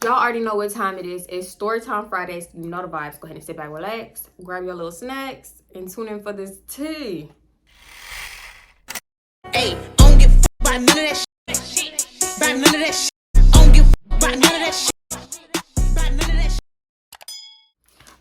Y'all already know what time it is. It's Storytime Fridays. You know the vibes. Go ahead and sit back, relax, grab your little snacks, and tune in for this tea. Hey, I don't give a fuck about none of that shit. About none of that shit. I don't give a fuck about none of that shit. About none of that shit.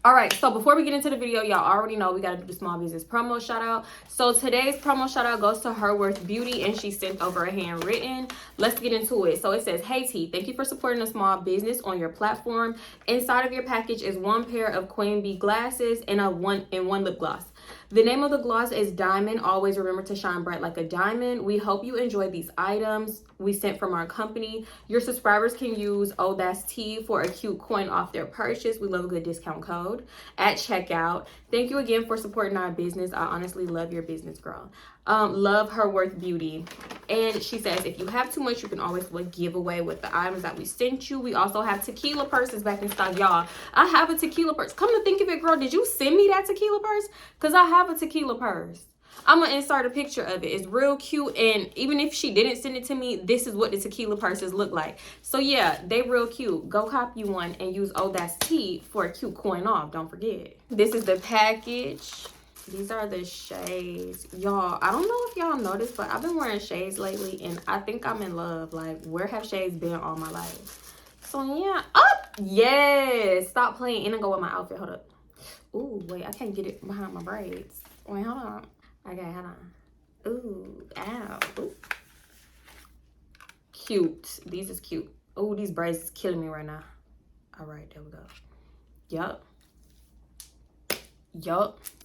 All right, so before we get into the video, y'all already know we got to do the small business promo shout out. So today's promo shout out goes to Her Worth Beauty, and she sent over a handwritten. Let's get into it. So it says, "Hey T, thank you for supporting a small business on your platform. Inside of your package is one pair of Queen Bee glasses and one lip gloss. The name of the gloss is Diamond. Always remember to shine bright like a diamond. We hope you enjoy these items we sent from our company. Your subscribers can use OhThatsTi for a cute coin off their purchase. We love a good discount code at checkout. Thank you again for supporting our business. I honestly love your business, girl. Love Her Worth Beauty." And she says, "If you have too much, you can always give away with the items that we sent you. We also have tequila purses back in stock." Y'all, I have a tequila purse. Come to think of it, girl, did you send me that tequila purse? Because I have a tequila purse. I'm gonna insert a picture of it. It's real cute, and even if she didn't send it to me, this is what the tequila purses look like. So yeah, they real cute. Go cop you one and use OhThatsTi for a cute coin off. Don't forget. This is the package. These are the shades. Y'all, I don't know if y'all noticed, but I've been wearing shades lately, and I think I'm in love. Like, where have shades been all my life? So yeah. Yes, stop playing in and go with my outfit. Hold up. Ooh, wait, I can't get it behind my braids. Wait, hold on. Okay, hold on. Ooh, ow. Ooh. Cute. These is cute. Ooh, these braids is killing me right now. All right, there we go. Yup.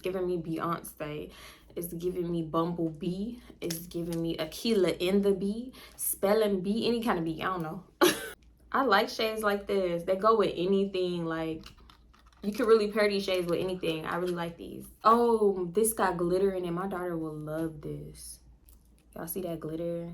Giving me Beyonce. It's giving me Bumblebee. It's giving me Aquila in the bee. Spelling bee. Any kind of bee. I don't know. I like shades like this. They go with anything. Like, you can really pair these shades with anything. I really like these. Oh, this got glitter in it. My daughter will love this. Y'all see that glitter?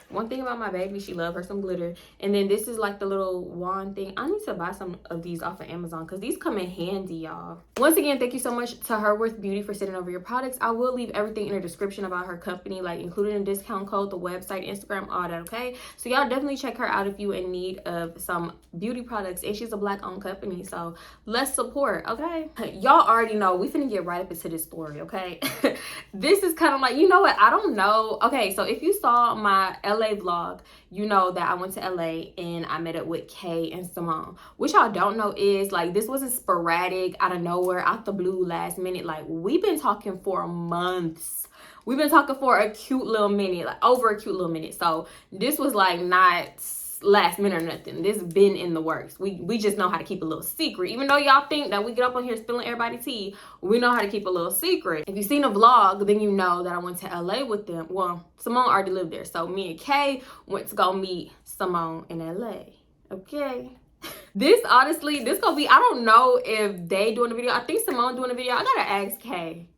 One thing about my baby, she loves her some glitter. And then this is like the little wand thing. I need to buy some of these off of Amazon because these come in handy, y'all. Once again, thank you so much to Her Worth Beauty for sending over your products. I will leave everything in the description about her company, like including a discount code, the website, Instagram, all that, okay? So y'all definitely check her out if you in need of some beauty products. And she's a Black-owned company, so let's support, okay? Y'all already know we finna get right up into this story, okay? This is kind of like, you know what? I don't know. Okay, so if you saw my LA vlog, you know that I went to LA and I met up with Kay and Symone. What y'all don't know is, like, this wasn't sporadic, out of nowhere, out the blue, last minute. Like, we've been talking for months. We've been talking for a cute little minute, like over a cute little minute. So this was like not last minute or nothing. This been in the works. We just know how to keep a little secret. Even though y'all think that we get up on here spilling everybody tea, we know how to keep a little secret. If you've seen a vlog, then you know that I went to LA with them. Well, Symone already lived there, so me and Kay went to go meet Symone in LA. Okay. This honestly, this gonna be, I don't know if they doing a video. I think Symone doing a video. I gotta ask Kay.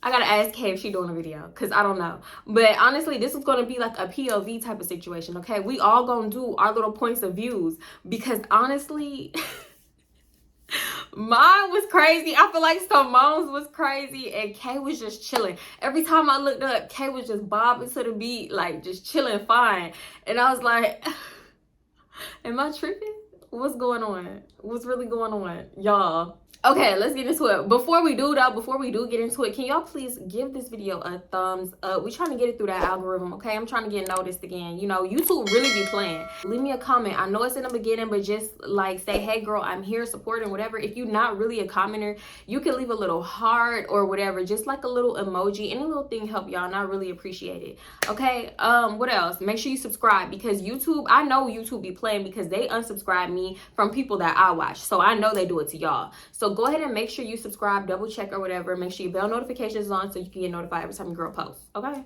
I gotta ask Kay if she doing a video, because I don't know. But honestly, this is gonna be like a POV type of situation, okay? We all gonna do our little points of views, because honestly, mine was crazy. I feel like Symone's was crazy, and Kay was just chilling. Every time I looked up, Kay was just bobbing to the beat, like just chilling fine. And I was like, am I tripping? What's going on? What's really going on, y'all? Okay, let's get into it. Before we do get into it, can y'all please give this video a thumbs up? We're trying to get it through that algorithm, okay? I'm trying to get noticed again. You know, YouTube really be playing. Leave me a comment. I know it's in the beginning, but just like say, hey girl, I'm here supporting, whatever. If you're not really a commenter, you can leave a little heart or whatever, just like a little emoji. Any little thing help y'all, and I really appreciate it. Okay, what else? Make sure you subscribe, because YouTube, I know YouTube be playing because they unsubscribe me from people that I watch. So I know they do it to y'all. So go ahead and make sure you subscribe, double check or whatever. Make sure your bell notifications is on so you can get notified every time your girl posts, okay?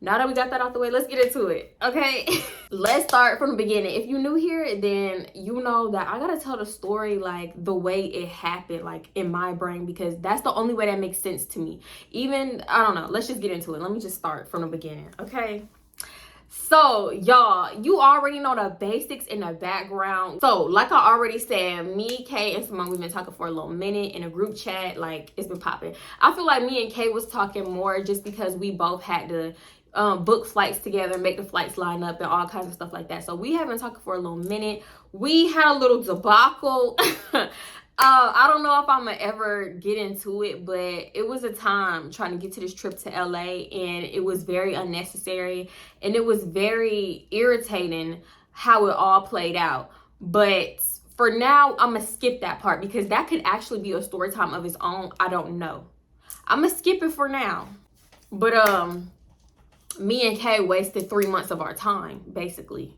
Now that we got that out the way, let's get into it, okay? Let's start from the beginning. If you're new here, then you know that I gotta tell the story like the way it happened, like in my brain, because that's the only way that makes sense to me. Even, I don't know, let's just get into it. Let me just start from the beginning, okay? So y'all, you already know the basics in the background. So like I already said, me, Kay, and Symone, we've been talking for a little minute in a group chat. Like, it's been popping. I feel like me and Kay was talking more just because we both had to book flights together, make the flights line up and all kinds of stuff like that. So we have been talking for a little minute. We had a little debacle. I don't know if I'm gonna ever get into it, but it was a time trying to get to this trip to LA, and it was very unnecessary, and it was very irritating how it all played out. But for now, I'm gonna skip that part because that could actually be a story time of its own. I don't know. I'm gonna skip it for now. But me and Kay wasted 3 months of our time, basically.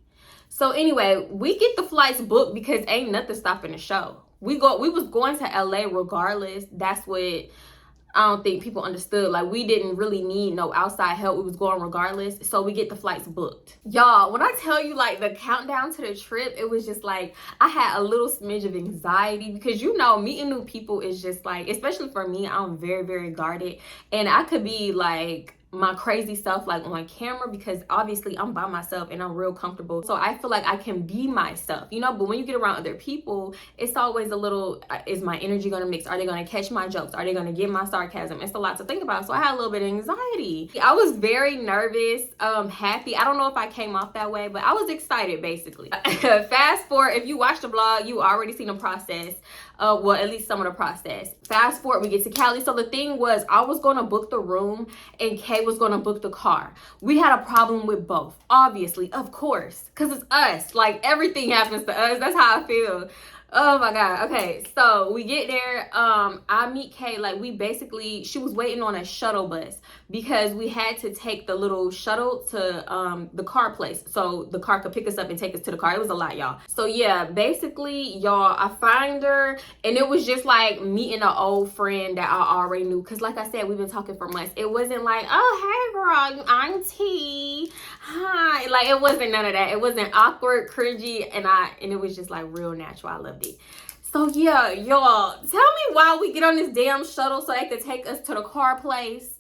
So anyway, we get the flights booked because ain't nothing stopping the show. We was going to LA regardless. That's what I don't think people understood. Like, we didn't really need no outside help. We was going regardless. So we get the flights booked. Y'all, when I tell you, like, the countdown to the trip, it was just like, I had a little smidge of anxiety because, you know, meeting new people is just like, especially for me, I'm very, very guarded. And I could be like my crazy self like on camera because obviously I'm by myself and I'm real comfortable, so I feel like I can be myself, you know. But when you get around other people, it's always a little, is my energy gonna mix? Are they gonna catch my jokes? Are they gonna get my sarcasm? It's a lot to think about. So I had a little bit of anxiety. I was very nervous, happy. I don't know if I came off that way, but I was excited basically. Fast forward, if you watch the vlog, you already seen the process. Well, at least some of the process. Fast forward, we get to Cali. So the thing was, I was going to book the room and Kay was going to book the car. We had a problem with both, obviously, of course, because it's us. Like, everything happens to us. That's how I feel. Oh my God. Okay, so we get there. I meet Kay. Like, she was waiting on a shuttle bus because we had to take the little shuttle to the car place so the car could pick us up and take us to the car. It was a lot, y'all. So yeah, basically, y'all, I find her and it was just like meeting an old friend that I already knew, because like I said, we've been talking for months. It wasn't like, oh, hey girl, I'm T, hi. Like, it wasn't none of that. It wasn't awkward, cringy, and it was just like real natural. I loved it. So yeah, y'all, tell me why we get on this damn shuttle so they could take us to the car place.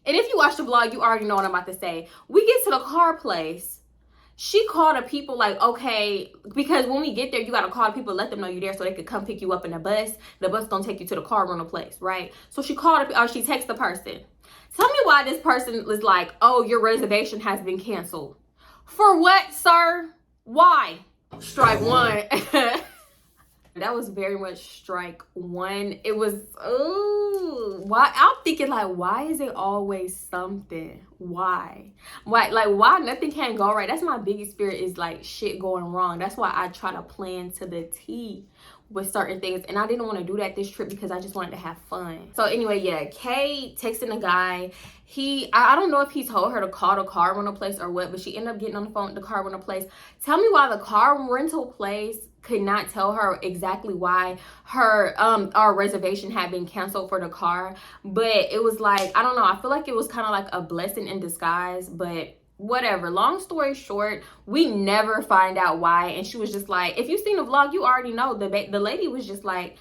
And if you watch the vlog, you already know what I'm about to say. We get to the car place. She called the people like, okay, because when we get there, you got to call the people, let them know you're there so they could come pick you up in the bus. The bus gonna take you to the car rental place, right? So she called, or she texted the person. Tell me why this person was like, oh, your reservation has been canceled. For what, sir? Why? Strike one. That was very much strike one. It was, why? I'm thinking like, why is it always something? Why? Like, why nothing can go right? That's my biggest fear, is like shit going wrong. That's why I try to plan to the T with certain things, and I didn't want to do that this trip because I just wanted to have fun. So anyway, yeah, Kay texting the guy. I don't know if he told her to call the car rental place or what, but she ended up getting on the phone with the car rental place. Tell me why the car rental place could not tell her exactly why our reservation had been canceled for the car. But it was like, I don't know, I feel like it was kind of like a blessing in disguise, but whatever. Long story short, we never find out why. And she was just like, if you've seen the vlog, you already know. The lady was just like,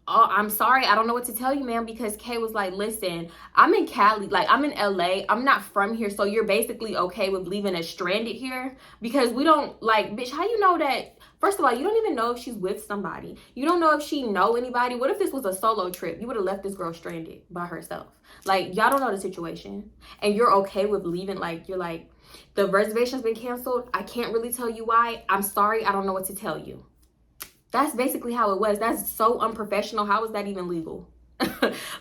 oh, I'm sorry, I don't know what to tell you, ma'am, because Kay was like, listen, I'm in Cali, like I'm in LA, I'm not from here, so you're basically okay with leaving us stranded here? Because we don't, like, bitch, how you know that? First of all, you don't even know if she's with somebody. You don't know if she know anybody. What if this was a solo trip? You would have left this girl stranded by herself. Like, y'all don't know the situation, and you're okay with leaving. Like, you're like, the reservation's been canceled, I can't really tell you why, I'm sorry, I don't know what to tell you. That's basically how it was. That's so unprofessional. How is that even legal?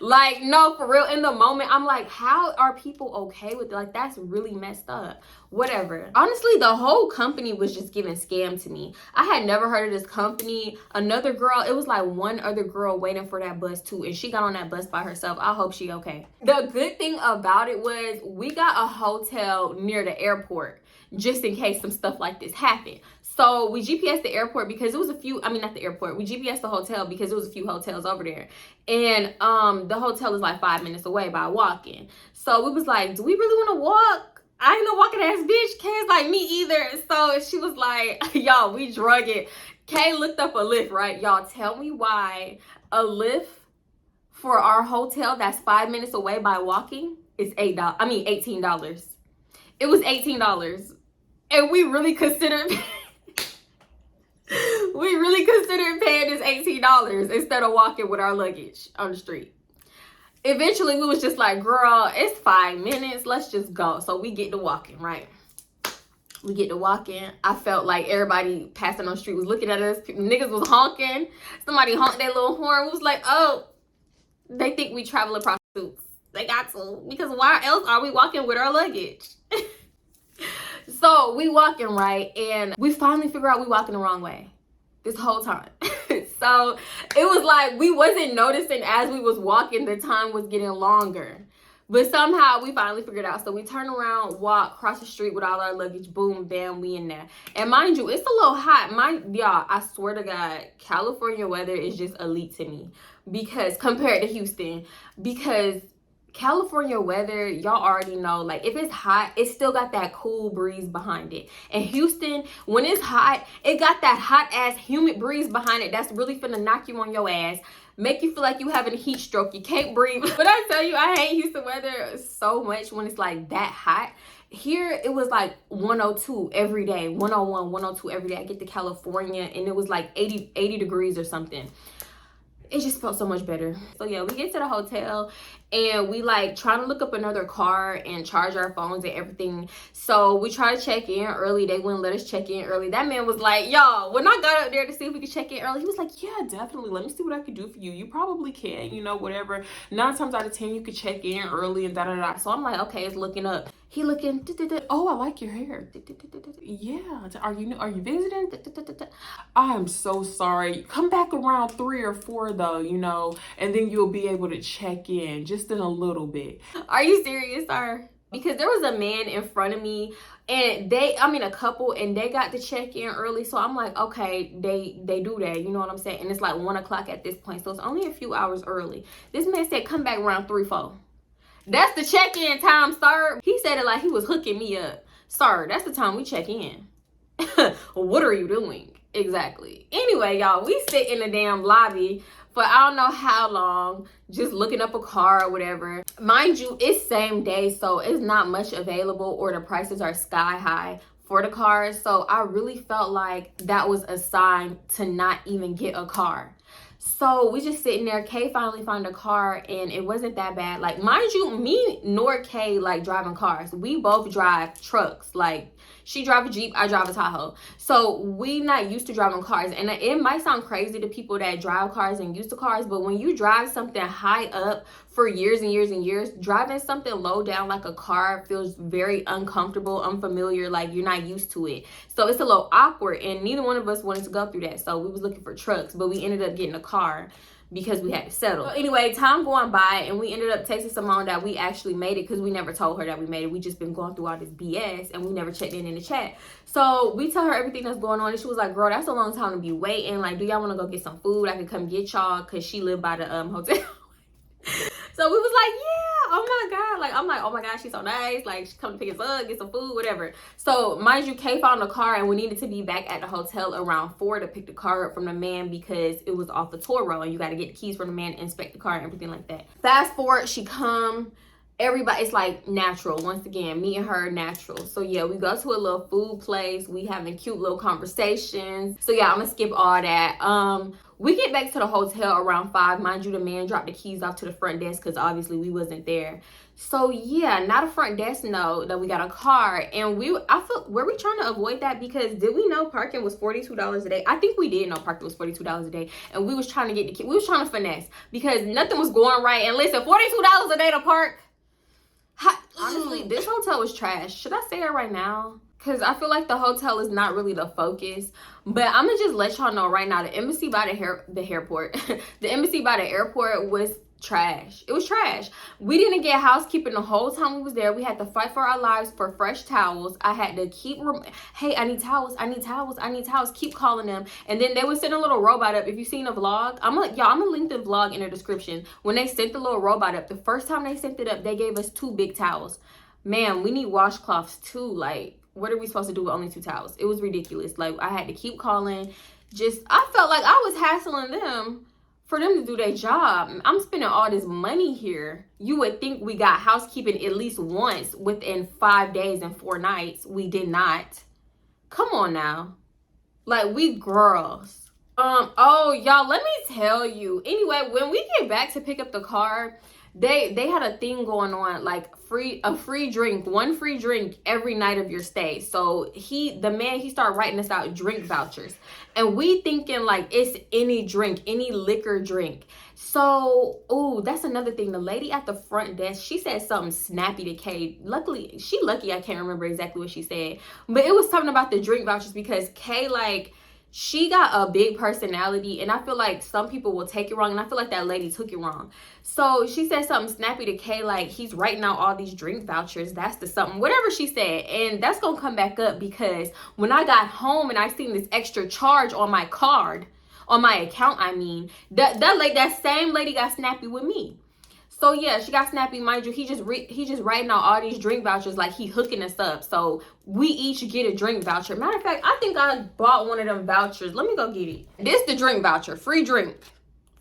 Like, no, for real, in the moment, I'm like, how are people okay with it? Like, that's really messed up. Whatever. Honestly, the whole company was just giving scam to me. I had never heard of this company. Another girl, it was like one other girl waiting for that bus too, and she got on that bus by herself. I hope she okay. The good thing about it was we got a hotel near the airport just in case some stuff like this happened. So we GPSed the airport because it was a few, I mean, not the airport. We GPSed the hotel because it was a few hotels over there. And the hotel is like 5 minutes away by walking. So we was like, do we really want to walk? I ain't no walking ass bitch. Kay's like, me either. So she was like, y'all, we drug it. Kay looked up a Lyft, right? Y'all, tell me why a Lyft for our hotel that's 5 minutes away by walking is $18. It was $18. And we really considered paying this $18 instead of walking with our luggage on the street. Eventually, we was just like, girl, it's 5 minutes. Let's just go. So we get to walking, right? We get to walking. I felt like everybody passing on the street was looking at us. Niggas was honking. Somebody honked their little horn. We was like, oh, they think we traveling prostitutes. They got to. Because why else are we walking with our luggage? So we walking, right? And we finally figure out we walking the wrong way this whole time. So it was like we wasn't noticing as we was walking, the time was getting longer. But somehow we finally figured it out. So we turn around, walk, cross the street with all our luggage. Boom, bam, we in there. And mind you, it's a little hot. Y'all, I swear to God, California weather is just elite to me. Because compared to Houston. Because California weather, y'all already know, like if it's hot, it still got that cool breeze behind it. And Houston, when it's hot, it got that hot ass humid breeze behind it that's really finna knock you on your ass, make you feel like you having a heat stroke. You can't breathe. But I tell you, I hate Houston weather so much when it's like that hot. Here it was like 102 every day, 101, 102 every day. I get to California and it was like 80 degrees or something. It just felt so much better. So yeah, we get to the hotel and we like trying to look up another car and charge our phones and everything. So we try to check in early. They wouldn't let us check in early. That man was like, y'all, when I got up there to see if we could check in early, he was like, yeah, definitely. Let me see what I could do for you. You probably can, you know, whatever. 9 times out of 10, you could check in early and da-da-da. So I'm like, okay, it's looking up. He looking, oh, I like your hair. Yeah, are you visiting? I am so sorry. Come back around 3 or 4 though, you know, and then you'll be able to check in just in a little bit. Are you serious, sir? Because there was a man in front of me and a couple, and they got to check in early. So I'm like, okay, they do that, you know what I'm saying? And it's like 1 o'clock at this point. So it's only a few hours early. This man said, come back around 3, 4. That's the check-in time, sir. He said it like he was hooking me up. Sir, that's the time we check in. What are you doing? Exactly. Anyway, y'all, we sit in the damn lobby for I don't know how long, just looking up a car or whatever. Mind you, it's same day, so it's not much available or the prices are sky high for the cars. So I really felt like that was a sign to not even get a car. So we just sitting there. Kay finally found a car and it wasn't that bad. Like, mind you, me nor Kay like driving cars. We both drive trucks. Like, she drive a Jeep, I drive a Tahoe. So we not used to driving cars. And it might sound crazy to people that drive cars and used to cars, but when you drive something high up for years and years and years, driving something low down like a car feels very uncomfortable, unfamiliar, like you're not used to it. So it's a little awkward, and neither one of us wanted to go through that. So we was looking for trucks, but we ended up getting a car because we had to settle. So anyway, time going by, and we ended up texting Symone that we actually made it because we never told her that we made it. We just been going through all this BS, and we never checked in the chat. So we tell her everything that's going on, and she was like, girl, that's a long time to be waiting. Like, do y'all want to go get some food? I can come get y'all, because she lived by the hotel. So we was like, yeah, oh my God. Like, I'm like, oh my God, she's so nice. Like, she come to pick us up, get some food, whatever. So mind you, Kay found a car and we needed to be back at the hotel around 4 to pick the car up from the man because it was off the tour road and you got to get the keys from the man, inspect the car and everything like that. Fast forward, she come. Everybody, it's like natural. Once again, me and her, natural. So yeah, we go to a little food place. We having cute little conversations. So yeah, I'm gonna skip all that. We get back to the hotel around 5. Mind you, the man dropped the keys off to the front desk because obviously we wasn't there. So yeah, not a front desk note that we got a car. And I feel, were we trying to avoid that? Because did we know parking was $42 a day? I think we did know parking was $42 a day. And we was trying to get the key. We was trying to finesse because nothing was going right. And listen, $42 a day to park. Honestly, this hotel was trash. Should I say it right now? Because I feel like the hotel is not really the focus. But I'm going to just let y'all know right now, the embassy by the airport, the embassy by the airport was trash. It was trash. We didn't get housekeeping the whole time we was there. We had to fight for our lives for fresh towels. I had to keep, hey, I need towels, I need towels, I need towels. Keep calling them. And then they would send a little robot up. If you've seen a vlog, I'm gonna link the vlog in the description. When they sent the little robot up, the first time they sent it up, they gave us 2 big towels. Man, we need washcloths too. Like, what are we supposed to do with only 2 towels? It was ridiculous. Like, I had to keep calling. I felt like I was hassling them for them to do their job. I'm spending all this money here. You would think we got housekeeping at least once within 5 days and 4 nights. We did not. Come on now. Like, we girls. Oh, y'all, let me tell you. Anyway, when we get back to pick up the car, they had a thing going on, like one free drink every night of your stay. So the man started writing us out drink vouchers, and we thinking like it's any drink, any liquor drink. So, oh, that's another thing. The lady at the front desk, she said something snappy to Kay. Luckily, I can't remember exactly what she said, but it was something about the drink vouchers because Kay, like, she got a big personality, and I feel like some people will take it wrong, and I feel like that lady took it wrong. So she said something snappy to Kay, like, he's writing out all these drink vouchers. That's the something, whatever she said. And that's gonna come back up because when I got home and I seen this extra charge on my card, on my account, I mean, that same lady got snappy with me. So yeah, she got snappy, mind you. He just writing out all these drink vouchers like he hooking us up. So we each get a drink voucher. Matter of fact, I think I bought one of them vouchers. Let me go get it. This the drink voucher, free drink.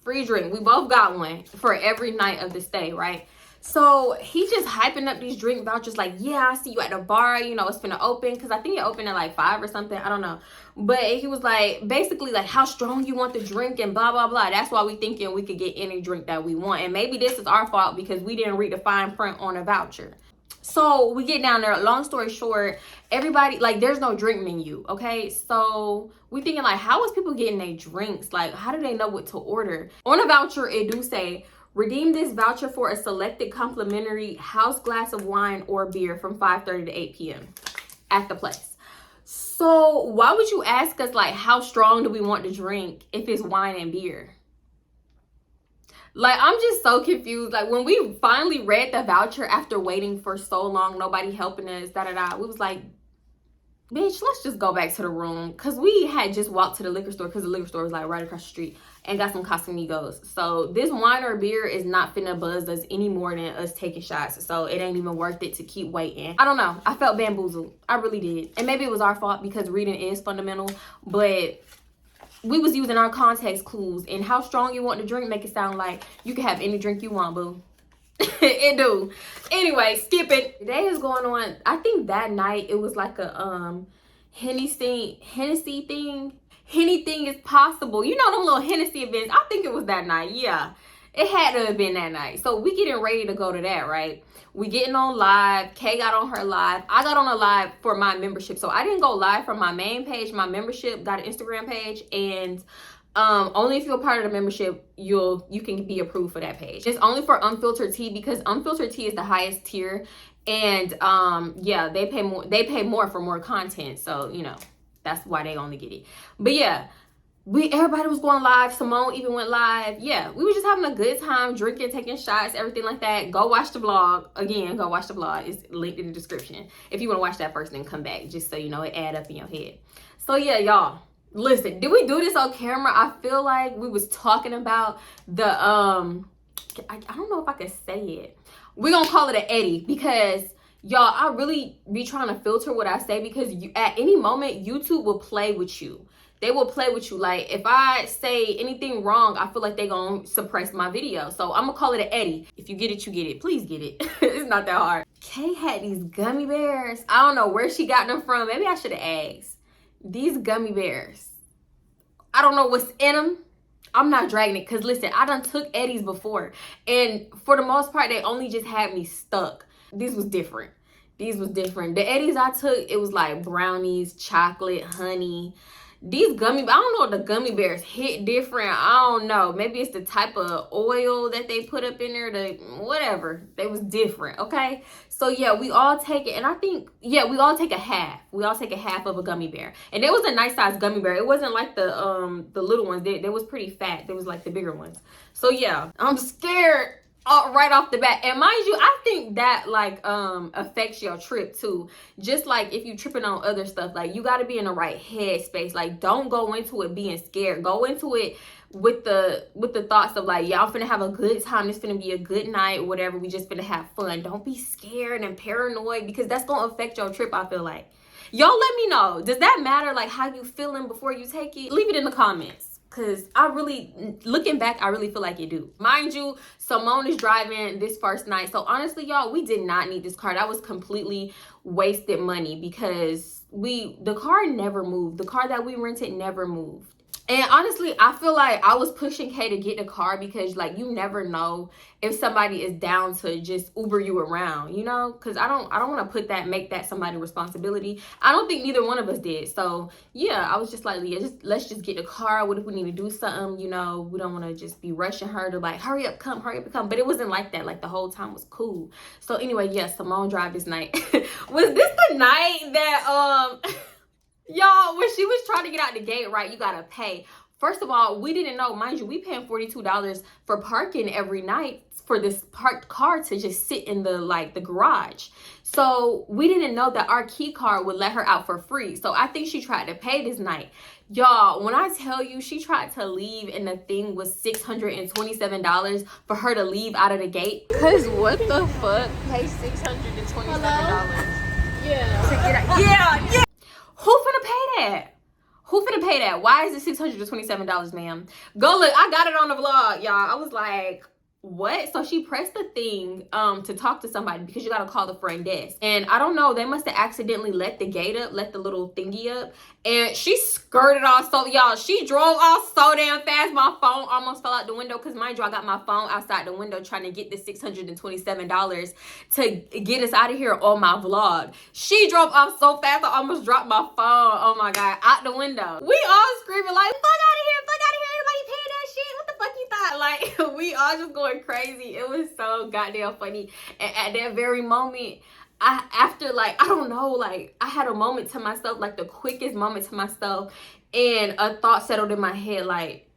We both got one for every night of the stay, right? So he just hyping up these drink vouchers like, yeah, I see you at the bar, you know, it's finna open, because I think it opened at like 5 or something, I don't know. But he was like, basically like how strong you want the drink and blah, blah, blah. That's why we thinking we could get any drink that we want. And maybe this is our fault because we didn't read the fine print on a voucher. So we get down there, long story short, everybody, like, there's no drink menu, okay? So we thinking like, how is people getting their drinks? Like, how do they know what to order? On a voucher, it do say, redeem this voucher for a selected complimentary house glass of wine or beer from 5:30 to 8 p.m. at the place. So why would you ask us like how strong do we want to drink if it's wine and beer? Like, I'm just so confused. Like, when we finally read the voucher after waiting for so long, nobody helping us, we was like, bitch, let's just go back to the room, because we had just walked to the liquor store, because the liquor store was like right across the street, and got some Casamigos. So this wine or beer is not finna buzz us any more than us taking shots. So it ain't even worth it to keep waiting. I don't know. I felt bamboozled. I really did. And maybe it was our fault because reading is fundamental, but we was using our context clues, and how strong you want to drink make it sound like you can have any drink you want, boo. It do. Anyway, skip it. Today is going on. I think that night it was like a Hennessy thing. Henny thing is possible. You know them little Hennessy events. I think it was that night. Yeah, it had to have been that night. So we getting ready to go to that, right? We getting on live. Kay got on her live. I got on a live for my membership. So I didn't go live from my main page. My membership got an Instagram page, and only if you're a part of the membership you can be approved for that page. It's only for unfiltered tea, because unfiltered tea is the highest tier, and yeah, they pay more for more content. So, you know, that's why they only get it. But yeah, everybody was going live. Symone even went live. Yeah, we were just having a good time, drinking, taking shots, everything like that. Go watch the vlog. Again, go watch the vlog. It's linked in the description if you want to watch that first and come back, just so you know it add up in your head. So yeah, y'all, listen, did we do this on camera? I feel like we was talking about the I don't know if I could say it. We're gonna call it an Eddie, because y'all, I really be trying to filter what I say, because at any moment YouTube will play with you. They will play with you. Like, if I say anything wrong, I feel like they gonna suppress my video. So I'm gonna call it an Eddie. If you get it, you get it. Please get it. It's not that hard. Kay had these gummy bears. I don't know where she got them from. Maybe I should have asked. These gummy bears, I don't know what's in them. I'm not dragging it, because listen, I done took Eddie's before, and for the most part they only just had me stuck. These was different. The Eddies I took, it was like brownies, chocolate, honey. These gummy, I don't know, the gummy bears hit different. I don't know. Maybe it's the type of oil that they put up in there, whatever. They was different, okay? So yeah, we all take it, and I think, yeah, we all take a half. We all take a half of a gummy bear. And it was a nice size gummy bear. It wasn't like the little ones. They was pretty fat. They was like the bigger ones. So yeah, I'm scared right off the bat. And mind you, I think that like affects your trip too. Just like if you tripping on other stuff, like you got to be in the right headspace. Like, don't go into it being scared. Go into it with the thoughts of like, yeah, I'm finna have a good time. It's finna be a good night, whatever. We just finna have fun. Don't be scared and paranoid, because that's gonna affect your trip, I feel like. Y'all let me know, does that matter, like how you feeling before you take it? Leave it in the comments. Because I really, looking back, I really feel like it do. Mind you, Symone is driving this first night. So honestly, y'all, we did not need this car. That was completely wasted money, because the car never moved. The car that we rented never moved. And honestly, I feel like I was pushing Kay to get the car because, like, you never know if somebody is down to just Uber you around, you know? Because I don't want to make that somebody's responsibility. I don't think neither one of us did. So yeah, I was just like, yeah, let's just get the car. What if we need to do something? You know, we don't want to just be rushing her to like, hurry up, come. But it wasn't like that. Like, the whole time was cool. So anyway, yeah, Symone drive this night. Was this the night that y'all, when she was trying to get out the gate, right, you gotta pay. First of all, we didn't know, mind you, we paying $42 for parking every night for this parked car to just sit in the garage. So we didn't know that our key card would let her out for free. So I think she tried to pay this night. Y'all, when I tell you she tried to leave and the thing was $627 for her to leave out of the gate. Cause what the fuck? Pay $627. Yeah. To get out. Yeah. Who finna pay that? Who finna pay that? Why is it $627, ma'am? Go look. I got it on the vlog, y'all. I was like, what? So she pressed the thing to talk to somebody because you gotta call the front desk. And I don't know, they must have accidentally let the gate up, let the little thingy up. And she skirted off. So y'all, she drove off so damn fast. My phone almost fell out the window because, mind you, I got my phone outside the window trying to get the $627 to get us out of here on my vlog. She drove off so fast I almost dropped my phone. Oh my God, out the window. We all screaming like, fuck out of here, fuck out of here. Everybody paying that shit. What the fuck you thought? Like, we all just going crazy. It was so goddamn funny. And at that very moment, I don't know, like, I had a moment to myself, like the quickest moment to myself, and a thought settled in my head, like,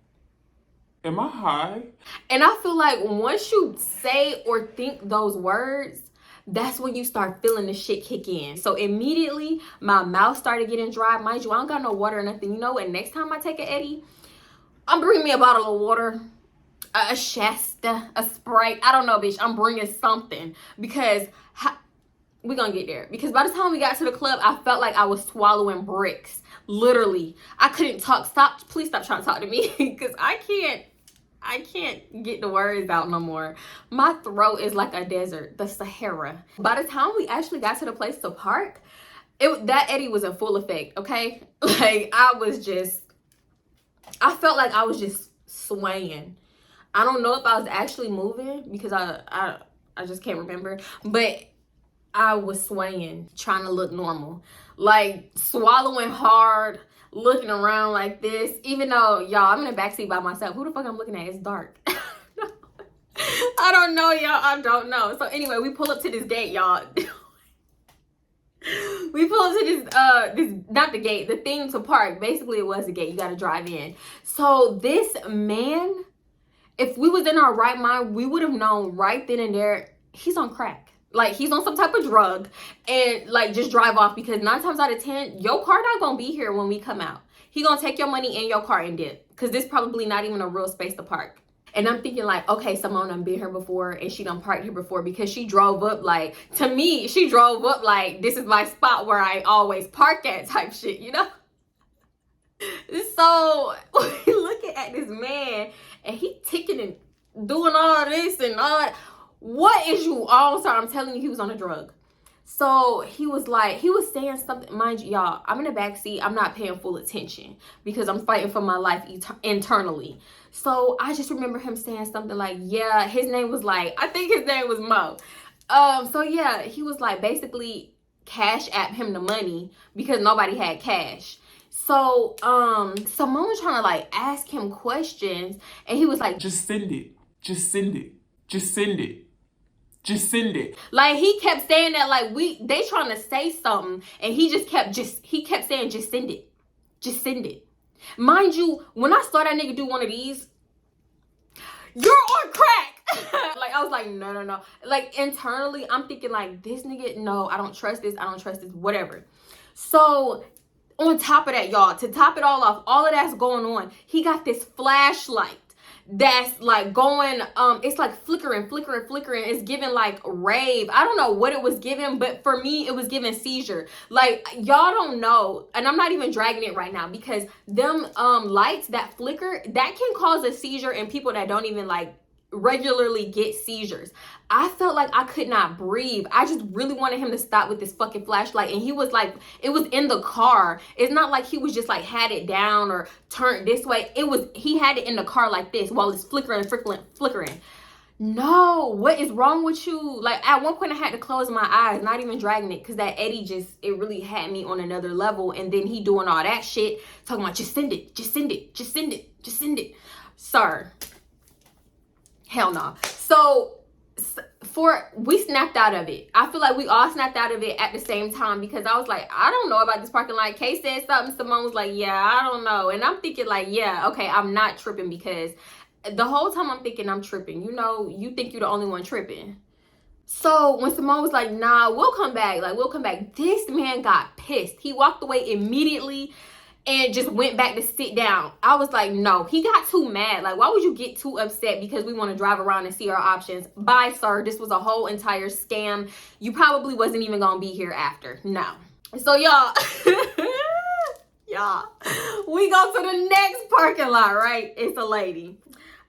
am I high? And I feel like once you say or think those words, that's when you start feeling the shit kick in. So immediately, my mouth started getting dry. Mind you, I don't got no water or nothing. You know what? Next time I take an Eddie, I'm bringing me a bottle of water, a Shasta, a Sprite. I don't know, bitch. I'm bringing something because we're gonna get there. Because by the time we got to the club, I felt like I was swallowing bricks. Literally. I couldn't talk. Please stop trying to talk to me because I can't get the words out no more. My throat is like a desert, the Sahara. By the time we actually got to the place to park, that Eddie was in full effect, okay? Like, I felt like I was just swaying. I don't know if I was actually moving because I just can't remember, but I was swaying, trying to look normal, like swallowing hard, looking around like this, even though, y'all, I'm in the backseat by myself. Who the fuck I'm looking at? It's dark. I don't know, y'all. I don't know. So anyway, we pull up to this gate, y'all. We pull up to this not the gate, the thing to park. Basically, it was the gate. You got to drive in. So this man, if we was in our right mind, we would have known right then and there he's on crack. Like, he's on some type of drug, and like, just drive off, because 9 times out of 10, your car not gonna be here when we come out. He gonna take your money and your car and dip, because this probably not even a real space to park. And I'm thinking like, okay, Symone done been here before and she done parked here before, because she drove up like, to me, she drove up like, this is my spot where I always park at type shit, you know? So we looking at this man and he ticking and doing all this and all that. What is you on, sir? I'm telling you, he was on a drug. So he was saying something. Mind you, y'all, I'm in the back seat. I'm not paying full attention because I'm fighting for my life internally. So I just remember him saying something like, yeah, his name was like, I think his name was Mo. So yeah, he was like, basically cash app him the money because nobody had cash. So Symone was trying to like ask him questions, and he was like, just send it. Just send it. Just send it. Just send it. Like, he kept saying that, like, they trying to say something, and he kept saying, just send it. Just send it. Mind you, when I saw that nigga do one of these, you're on crack. Like, I was like, no. Like, internally, I'm thinking like, this nigga, no, I don't trust this, whatever. So on top of that, y'all, to top it all off, all of that's going on, he got this flashlight that's like going, it's like flickering. It's giving like rave. I don't know what it was giving, but for me, it was giving seizure. Like, y'all don't know, and I'm not even dragging it right now, because them lights that flicker, that can cause a seizure in people that don't even like regularly get seizures. I felt like I could not breathe. I just really wanted him to stop with this fucking flashlight. And he was like, it was in the car. It's not like he was just like had it down or turned this way. He had it in the car like this while it's flickering. No, what is wrong with you? Like, at one point I had to close my eyes, not even dragging it, because that Eddie it really had me on another level. And then he doing all that shit, talking about just send it, just send it, just send it, just send it. Sir, hell no. So we snapped out of it. I feel like we all snapped out of it at the same time, because I was like, I don't know about this parking lot. Kay said something, Symone was like, yeah, I don't know. And I'm thinking like, yeah, okay, I'm not tripping, because the whole time I'm thinking I'm tripping. You know, you think you're the only one tripping. So when Symone was like, nah, we'll come back. Like, we'll come back. This man got pissed. He walked away immediately and just went back to sit down. I was like, no. He got too mad. Like, why would you get too upset because we want to drive around and see our options? Bye, sir. This was a whole entire scam. You probably wasn't even going to be here after. No. So, y'all. Y'all. We go to the next parking lot, right? It's a lady.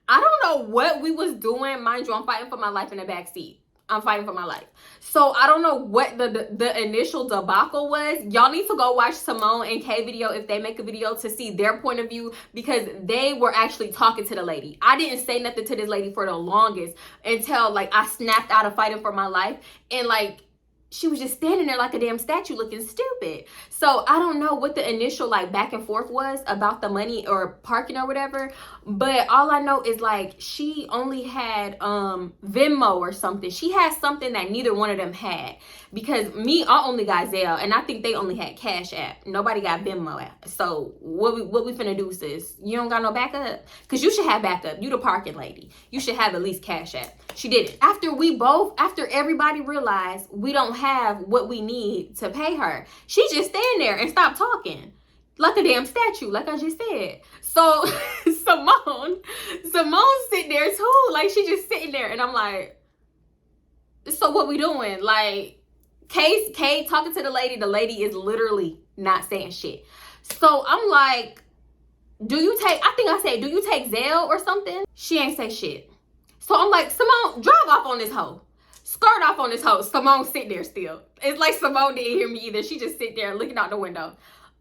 I don't know what we was doing. Mind you, I'm fighting for my life in the back seat. I'm fighting for my life. So I don't know what the initial debacle was. Y'all need to go watch Symone and Kay video if they make a video to see their point of view, because they were actually talking to the lady. I didn't say nothing to this lady for the longest until like I snapped out of fighting for my life, and like she was just standing there like a damn statue looking stupid. So I don't know what the initial like back and forth was about the money or parking or whatever. But all I know is like she only had Venmo or something. She had something that neither one of them had. Because I only got Zelle, and I think they only had Cash App. Nobody got Venmo app. So what we finna do, sis? You don't got no backup? Because you should have backup. You the parking lady. You should have at least Cash App. She didn't. After everybody realized we don't have what we need to pay her, she just stand there and stop talking like a damn statue, like I just said. So Symone sit there too, like she just sitting there, and I'm like, so what we doing? Like, Kay talking to the lady is literally not saying shit. So I'm like, do you take Zelle or something? She ain't say shit. So I'm like, Symone, drive off on this hoe. Skirt off on this hoe. Symone sit there still. It's like Symone didn't hear me either. She just sit there looking out the window.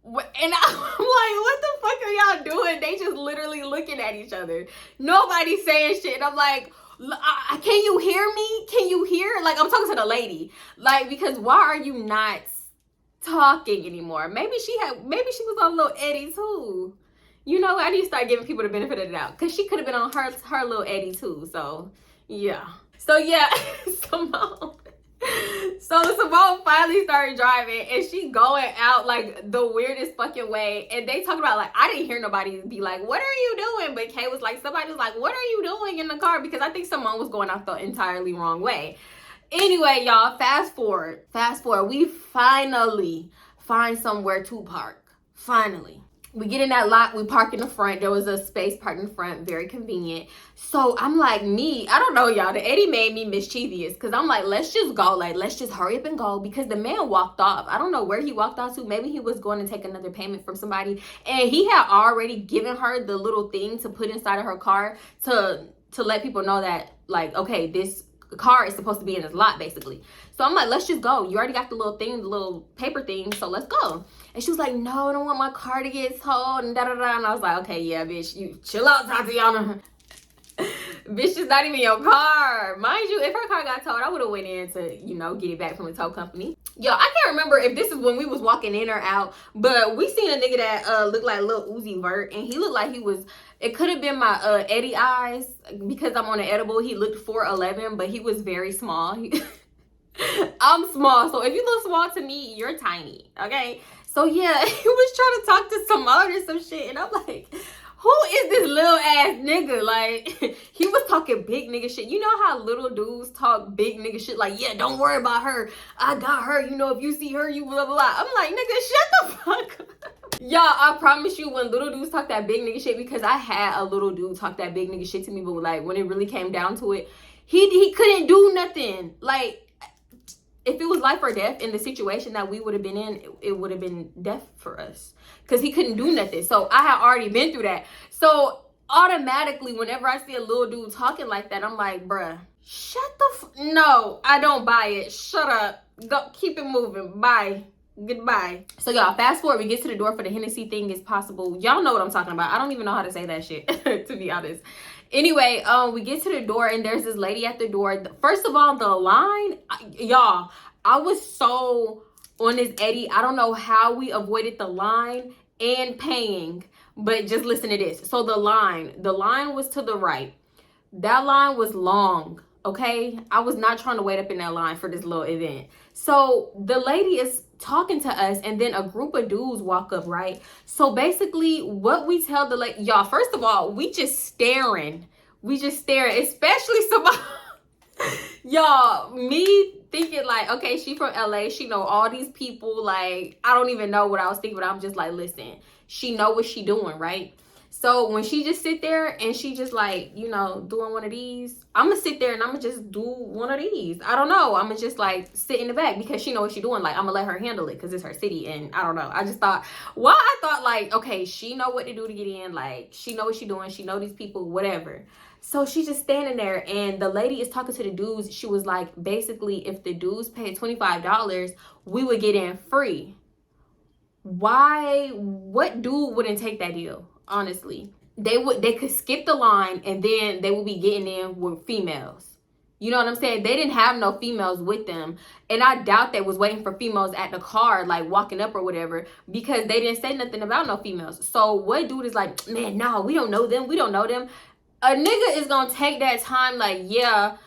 And I'm like, what the fuck are y'all doing? They just literally looking at each other. Nobody's saying shit. And I'm like, can you hear me? Can you hear? Like, I'm talking to the lady. Like, because why are you not talking anymore? Maybe she was on a little Eddie too. You know, I need to start giving people the benefit of the doubt, because she could have been on her little Eddie too. So yeah. Symone finally started driving, and she going out like the weirdest fucking way. And they talking about like, I didn't hear nobody be like, what are you doing? But Kay was like, somebody was like, what are you doing in the car? Because I think Symone was going out the entirely wrong way. Anyway, y'all, fast forward. We finally find somewhere to park. Finally. We get in that lot, we park in the front. There was a space parked in the front, very convenient. So I'm like, I don't know, y'all. The Eddie made me mischievous, because I'm like, let's just go. Like, let's just hurry up and go, because the man walked off. I don't know where he walked off to. Maybe he was going to take another payment from somebody. And he had already given her the little thing to put inside of her car to let people know that, like, okay, this car is supposed to be in this lot, basically. So I'm like, let's just go. You already got the little thing, the little paper thing, so let's go. And she was like, no, I don't want my car to get towed, and da-da-da. And I was like, okay, yeah, bitch, you chill out, Tatiana. Bitch, it's not even your car. Mind you, if her car got towed, I would have went in to, you know, get it back from the tow company. Yo, I can't remember if this is when we was walking in or out, but we seen a nigga that looked like Lil Uzi Vert, and he looked like he was, it could have been my Eddie eyes, because I'm on an edible. He looked 4'11", but he was very small. I'm small, so if you look small to me, you're tiny, okay? So yeah, he was trying to talk to Symone or some shit, and I'm like, who is this little ass nigga? Like, he was talking big nigga shit. You know how little dudes talk big nigga shit? Like, yeah, don't worry about her. I got her. You know, if you see her, you blah, blah, blah. I'm like, nigga, shut the fuck up. Y'all, I promise you, when little dudes talk that big nigga shit, because I had a little dude talk that big nigga shit to me, but like, when it really came down to it, he couldn't do nothing. Like, if it was life or death in the situation that we would have been in, it would have been death for us, because he couldn't do nothing. So I had already been through that. So automatically, whenever I see a little dude talking like that, I'm like, bruh, shut the no, I don't buy it. Shut up. Go, keep it moving. Bye. Goodbye. So y'all, fast forward, we get to the door for the Hennessy thing is possible. Y'all know what I'm talking about. I don't even know how to say that shit, to be honest. Anyway, we get to the door and there's this lady at the door. First of all, the line, y'all, I was so on this Eddie. I don't know how we avoided the line and paying, but just listen to this. So the line was to the right. That line was long, okay? I was not trying to wait up in that line for this little event. So the lady is talking to us and then a group of dudes walk up, right? So basically what we tell the lady, y'all, first of all, we just staring, especially somebody, y'all, me thinking like, okay, she from LA, she know all these people, like, I don't even know what I was thinking, but I'm just like, listen, she know what she doing, right? So when she just sit there and she just like, you know, doing one of these, I'm gonna sit there and I'm gonna just do one of these. I don't know. I'm gonna just like sit in the back because she know what she doing. Like, I'm gonna let her handle it because it's her city. And I don't know. I just thought, I thought like, okay, she know what to do to get in. Like, she know what she doing. She know these people, whatever. So she's just standing there and the lady is talking to the dudes. She was like, basically, if the dudes paid $25, we would get in free. Why? What dude wouldn't take that deal? Honestly, they could skip the line and then they would be getting in with females. You know what I'm saying? They didn't have no females with them, and I doubt they was waiting for females at the car, like walking up or whatever, because they didn't say nothing about no females. So what dude is like, man, no, we don't know them, a nigga is gonna take that time, like, yeah,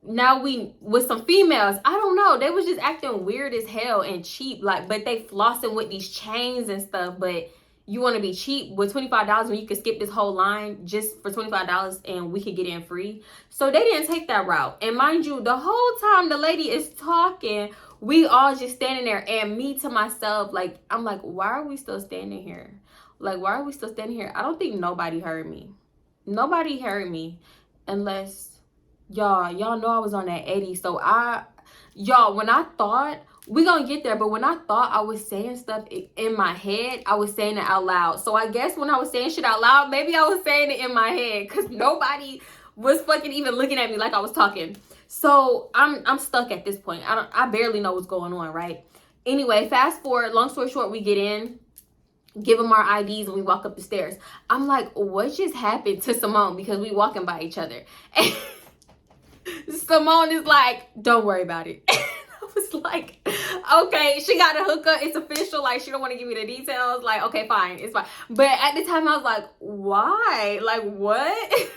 now we with some females. I don't know, they was just acting weird as hell and cheap, like, but they flossing with these chains and stuff. But you want to be cheap with $25 when you could skip this whole line just for $25 and we could get in free? So they didn't take that route. And mind you, the whole time the lady is talking, we all just standing there, and me to myself, like, I'm like, why are we still standing here? Like, why are we still standing here? I don't think nobody heard me. Nobody heard me, unless y'all know I was on that 80. So y'all, when I thought, we gonna get there, but when I thought I was saying stuff in my head, I was saying it out loud. So I guess when I was saying shit out loud, maybe I was saying it in my head because nobody was fucking even looking at me like I was talking. So I'm stuck at this point. I barely know what's going on, right? Anyway, fast forward, long story short, we get in, give them our IDs, and we walk up the stairs. I'm like, what just happened to Symone? Because we walking by each other. And Symone is like, don't worry about it. Was like, okay, she got a hookup, it's official, like, she don't want to give me the details, like, okay, fine, it's fine. But at the time I was like, why? Like, what?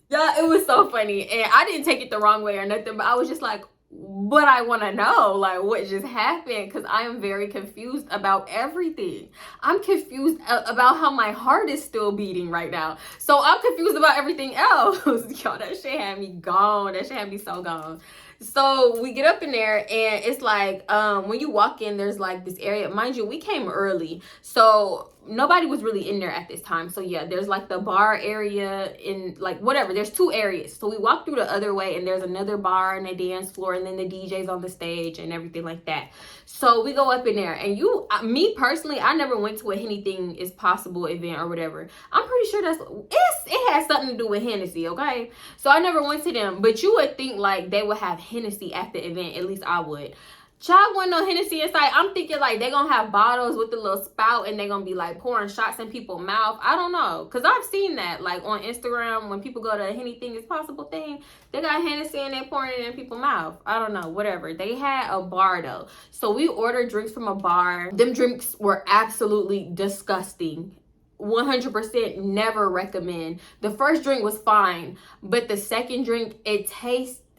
Yeah, it was so funny, and I didn't take it the wrong way or nothing, but I was just like, but I want to know, like, what just happened? Because I am very confused about everything. I'm confused about how my heart is still beating right now. So I'm confused about everything else. Y'all, that shit had me gone. That shit had me so gone. So we get up in there, and it's like, when you walk in, there's like this area. Mind you, we came early, so nobody was really in there at this time. So yeah, there's like the bar area in like whatever. There's two areas. So we walk through the other way, and there's another bar and a dance floor, and then the DJ's on the stage and everything like that. So we go up in there, and me personally, I never went to a Anything is Possible event or whatever. I'm pretty sure it has something to do with Hennessy, okay? So I never went to them, but you would think like they would have Hennessy at the event. At least I would. Child, wasn't no Hennessy inside. I'm thinking like they gonna have bottles with the little spout and they gonna be like pouring shots in people's mouth. I don't know, because I've seen that like on Instagram when people go to Anything is Possible thing, they got Hennessy and they pouring it in people's mouth. I don't know, whatever. They had a bar though, so we ordered drinks from a bar. Them drinks were absolutely disgusting. 100% never recommend. The first drink was fine, but the second drink,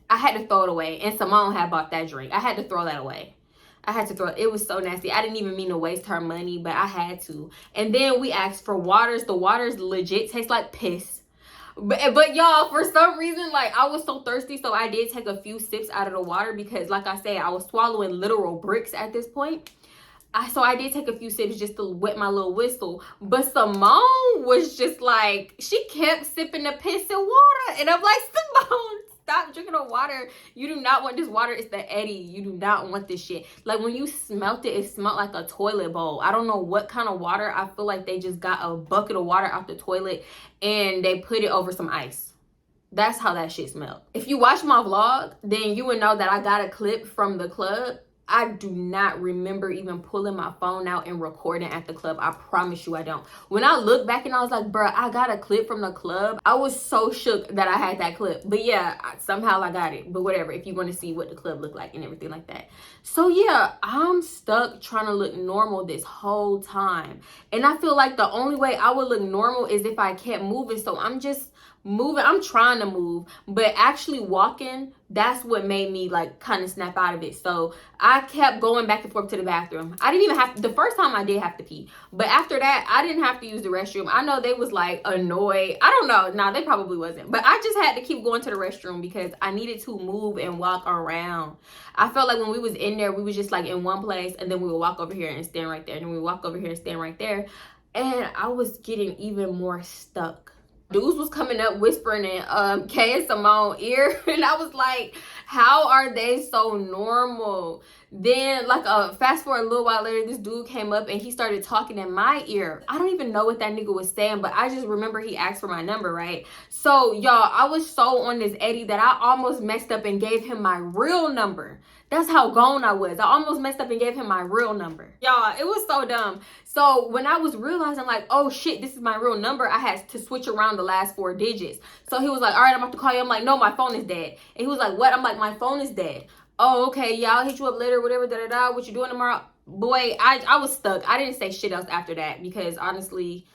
I had to throw it away, and Symone had bought that drink. I had to throw that away. It was so nasty. I didn't even mean to waste her money, but I had to. And then we asked for waters. The waters legit taste like piss. But y'all, for some reason, like, I was so thirsty, so I did take a few sips out of the water because, like I said, I was swallowing literal bricks at this point. So I did take a few sips just to wet my little whistle. But Symone was just like, she kept sipping the piss and water. And I'm like, Symone, Stop drinking the water. You do not want this water. It's the Eddie. You do not want this shit. Like when you smelt it, it smelled like a toilet bowl. I don't know what kind of water. I feel like they just got a bucket of water out the toilet and they put it over some ice. That's how that shit smelled. If you watch my vlog, then you would know that I got a clip from the club. I do not remember even pulling my phone out and recording at the club. I promise you I don't. When I look back and I was like, bruh, I got a clip from the club. I was so shook that I had that clip. But yeah, somehow I got it. But whatever, if you want to see what the club looked like and everything like that. So yeah, I'm stuck trying to look normal this whole time. And I feel like the only way I would look normal is if I kept moving. So I'm just moving. I'm trying to move, but actually walking, that's what made me like kind of snap out of it. So I kept going back and forth to the bathroom. I didn't even have to, the first time I did have to pee, but after that I didn't have to use the restroom. I know they was like annoyed. I don't know. Nah, they probably wasn't, but I just had to keep going to the restroom because I needed to move and walk around. I felt like when we was in there, we was just like in one place, and then we would walk over here and stand right there, and then we would walk over here and stand right there, and I was getting even more stuck. Dudes was coming up whispering in Kay and Symone ear, and I was like, how are they so normal? Then like fast forward a little while later, this dude came up and he started talking in my ear. I don't even know what that nigga was saying, but I just remember he asked for my number, right? So y'all, I was so on this Eddie that I almost messed up and gave him my real number. That's how gone I was. I almost messed up and gave him my real number. Y'all, it was so dumb. So when I was realizing like, oh shit, this is my real number, I had to switch around the last 4 digits. So he was like, all right, I'm about to call you. I'm like, no, my phone is dead. And he was like, what? I'm like, my phone is dead. Oh, okay, yeah, I'll hit you up later, whatever, da-da-da. What you doing tomorrow? Boy, I was stuck. I didn't say shit else after that because honestly,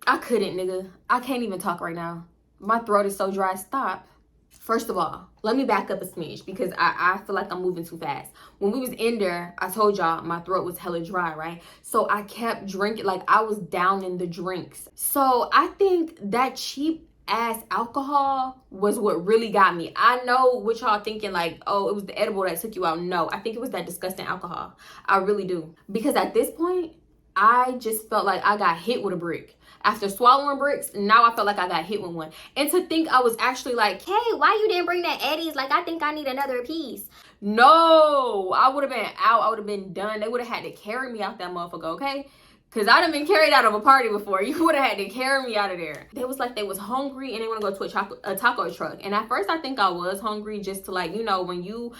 I couldn't, nigga. I can't even talk right now. My throat is so dry. Stop. First of all, let me back up a smidge because I feel like I'm moving too fast. When we was in there, I told y'all my throat was hella dry, right? So I kept drinking, like I was down in the drinks. So I think that cheap ass alcohol was what really got me. I know what y'all thinking like, oh, it was the edible that took you out. No, I think it was that disgusting alcohol. I really do. Because at this point, I just felt like I got hit with a brick. After swallowing bricks, now I felt like I got hit with one. And to think I was actually like, hey, why you didn't bring that Eddie's? Like, I think I need another piece. No, I would have been out. I would have been done. They would have had to carry me out that motherfucker, okay? Because I done been carried out of a party before. You would have had to carry me out of there. They was like, they was hungry and they want to go to a taco truck. And at first I think I was hungry just to like, you know, when you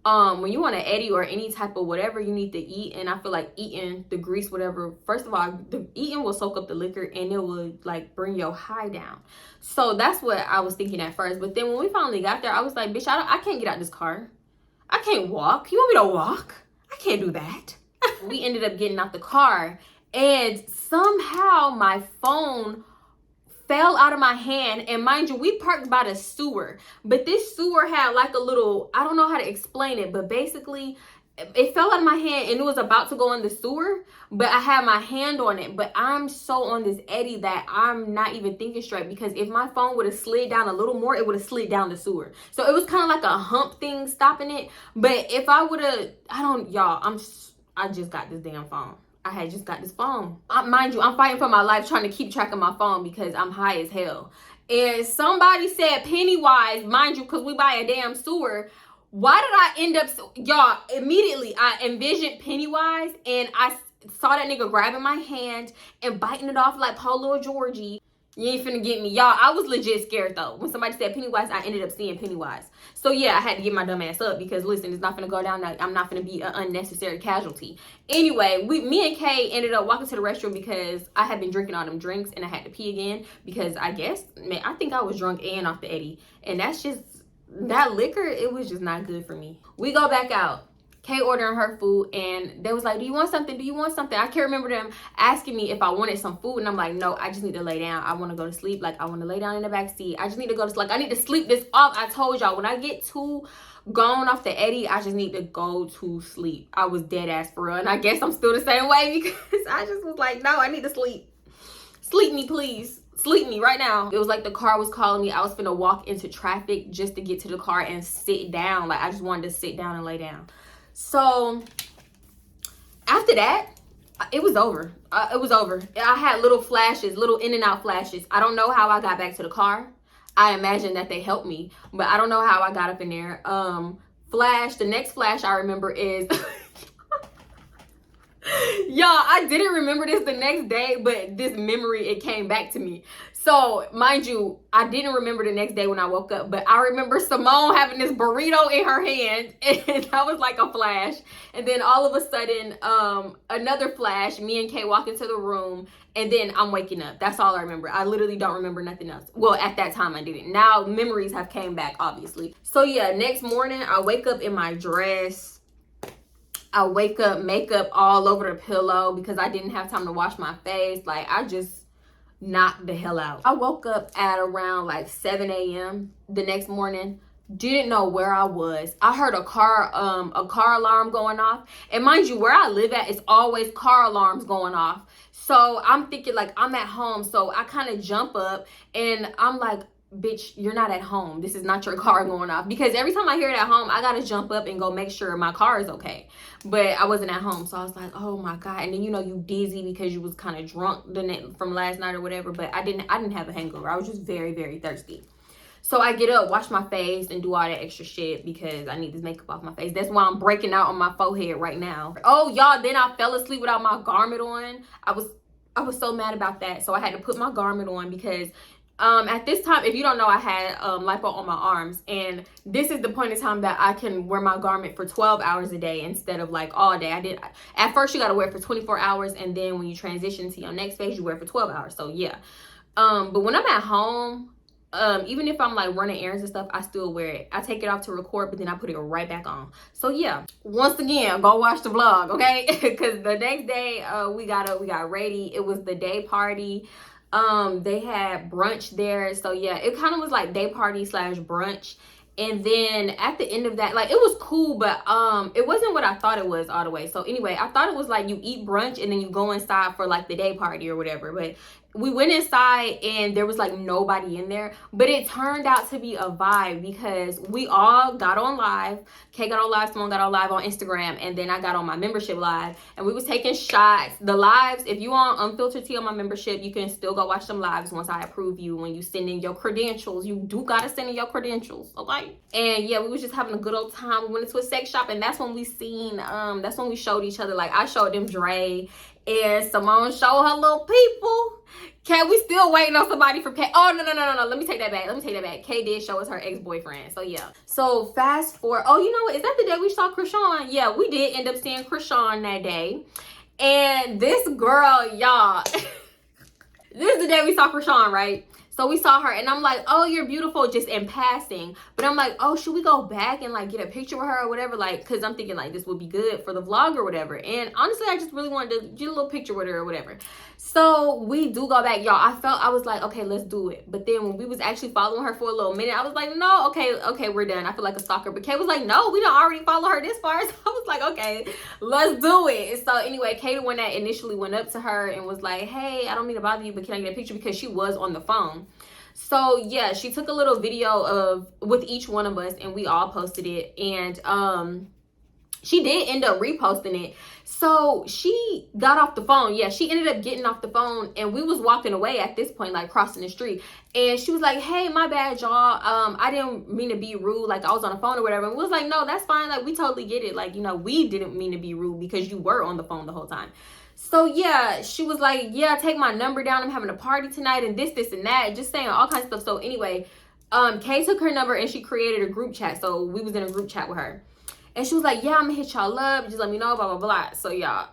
want an Eddie or any type of whatever you need to eat, and I feel like eating the grease, whatever, first of all, the eating will soak up the liquor and it will like bring your high down. So that's what I was thinking at first. But then when we finally got there, I was like, bitch, I can't get out this car. I can't walk. You want me to walk? I can't do that. We ended up getting out the car and somehow my phone fell out of my hand. And mind you, we parked by the sewer, but this sewer had like a little, I don't know how to explain it, but basically it fell out of my hand and it was about to go in the sewer, but I had my hand on it. But I'm so on this Eddie that I'm not even thinking straight, because if my phone would have slid down a little more, it would have slid down the sewer. So it was kind of like a hump thing stopping it. But if I would have, I just got this damn phone. I had just got this phone. Mind you, I'm fighting for my life trying to keep track of my phone because I'm high as hell. And somebody said Pennywise, mind you, because we buy a damn sewer. Why did I end up, y'all, immediately I envisioned Pennywise and I saw that nigga grabbing my hand and biting it off like Paulo Georgie. You ain't finna get me. Y'all, I was legit scared though. When somebody said Pennywise, I ended up seeing Pennywise. So yeah, I had to get my dumb ass up because listen, it's not finna go down. I'm not finna be an unnecessary casualty. Anyway, me and Kay ended up walking to the restroom because I had been drinking all them drinks and I had to pee again because I guess, man, I think I was drunk and off the Eddie. And that's just, that liquor, it was just not good for me. We go back out. Kay ordering her food and they was like, do you want something? Do you want something? I can't remember them asking me if I wanted some food, and I'm like, no, I just need to lay down. I want to go to sleep. Like, I want to lay down in the back seat. I just need to go to sleep. Like, I need to sleep this off. I told y'all, when I get too gone off the Eddie, I just need to go to sleep. I was dead ass for real, and I guess I'm still the same way because I just was like, no, I need to sleep. Sleep me, please. Sleep me right now. It was like the car was calling me. I was finna walk into traffic just to get to the car and sit down. Like, I just wanted to sit down and lay down. So after that, it was over. It was over. I had little flashes, little in and out flashes. I don't know how I got back to the car. I imagine that they helped me, but I don't know how I got up in there. Flash, the next flash I remember is y'all, I didn't remember this the next day, but this memory, it came back to me. So mind you, I didn't remember the next day when I woke up, but I remember Symone having this burrito in her hand, and that was like a flash. And then all of a sudden, another flash, me and Kay walk into the room, and then I'm waking up. That's all I remember. I literally don't remember nothing else. Well, at that time I didn't. Now memories have came back, obviously. So yeah, next morning I wake up in my dress. I wake up, makeup all over the pillow because I didn't have time to wash my face. Like, I just knocked the hell out. I woke up at around like 7 a.m. the next morning. Didn't know where I was. I heard a car alarm going off. And mind you, where I live at, it's always car alarms going off. So I'm thinking like I'm at home. So I kind of jump up and I'm like, bitch, you're not at home. This is not your car going off. Because every time I hear it at home, I gotta jump up and go make sure my car is okay. But I wasn't at home, so I was like, oh my god. And then, you know, you dizzy because you was kind of drunk from last night or whatever. But I didn't have a hangover. I was just very, very thirsty. So I get up, wash my face, and do all that extra shit because I need this makeup off my face. That's why I'm breaking out on my forehead right now. Oh y'all, then I fell asleep without my garment on. I was so mad about that. So I had to put my garment on because at this time, if you don't know, I had lipo on my arms, and this is the point in time that I can wear my garment for 12 hours a day instead of like all day. At first you got to wear it for 24 hours, and then when you transition to your next phase, you wear it for 12 hours. So yeah, but when I'm at home, even if I'm like running errands and stuff, I still wear it. I take it off to record, but then I put it right back on. So yeah, once again, go watch the vlog, okay? Because the next day we got ready. It was the day party. They had brunch there. So yeah, it kind of was like day party / brunch. And then at the end of that, like, it was cool, but it wasn't what I thought it was all the way. So anyway, I thought it was like you eat brunch and then you go inside for like the day party or whatever. But we went inside and there was like nobody in there, but it turned out to be a vibe because we all got on live. Kay got on live, Symone got on live on Instagram, and then I got on my membership live, and we was taking shots. The lives, if you on Unfiltered Tea on my membership, you can still go watch them lives once I approve you. When you send in your credentials, you do gotta send in your credentials, okay? And yeah, we was just having a good old time. We went into a sex shop, and that's when we seen that's when we showed each other. Like, I showed them Dre, and Symone showed her little people. Kay, we still waiting on somebody for Kay. Oh, no. Let me take that back. Kay did show us her ex-boyfriend. So, yeah. So, fast forward. Oh, you know what? Is that the day we saw Krishan? Yeah, we did end up seeing Krishan that day. And this girl, y'all. This is the day we saw Krishan, right? So we saw her, and I'm like, oh, you're beautiful, just in passing. But I'm like, oh, should we go back and like get a picture with her or whatever? Like, because I'm thinking like this would be good for the vlog or whatever. And honestly, I just really wanted to get a little picture with her or whatever. So we do go back, y'all. I was like, okay, let's do it. But then when we was actually following her for a little minute, I was like, no, okay, we're done. I feel like a stalker. But Kay was like, no, we don't already follow her this far. So I was like, okay, let's do it. So anyway, Kay, the one that initially went up to her and was like, hey, I don't mean to bother you, but can I get a picture? Because she was on the phone. So yeah, she took a little video with each one of us, and we all posted it. And she did end up reposting it. So she got off the phone. Yeah, she ended up getting off the phone, and we was walking away at this point, like crossing the street. And she was like, hey, my bad, y'all. I didn't mean to be rude. Like, I was on the phone or whatever. And we was like, no, that's fine. Like, we totally get it. Like, you know, we didn't mean to be rude because you were on the phone the whole time. So yeah, she was like, yeah, take my number down. I'm having a party tonight and this and that. Just saying all kinds of stuff. So anyway, Kay took her number and she created a group chat. So we was in a group chat with her. And she was like, yeah, I'm gonna hit y'all up. Just let me know, blah, blah, blah. So y'all.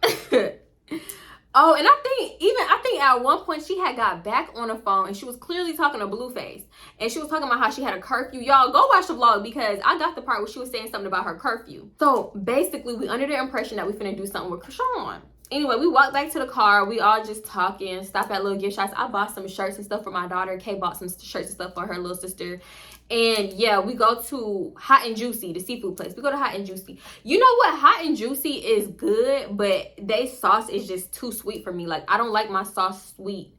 Oh, and I think at one point she had got back on the phone and she was clearly talking to Blueface. And she was talking about how she had a curfew. Y'all, go watch the vlog because I got the part where she was saying something about her curfew. So basically, we under the impression that we finna do something with Krishan. Anyway, we walked back to the car. We all just talking, stop at little gift shops. I bought some shirts and stuff for my daughter. Kay bought some shirts and stuff for her little sister. And yeah, we go to Hot and Juicy, the seafood place. We go to Hot and Juicy. You know what? Hot and Juicy is good, but they sauce is just too sweet for me. Like, I don't like my sauce sweet.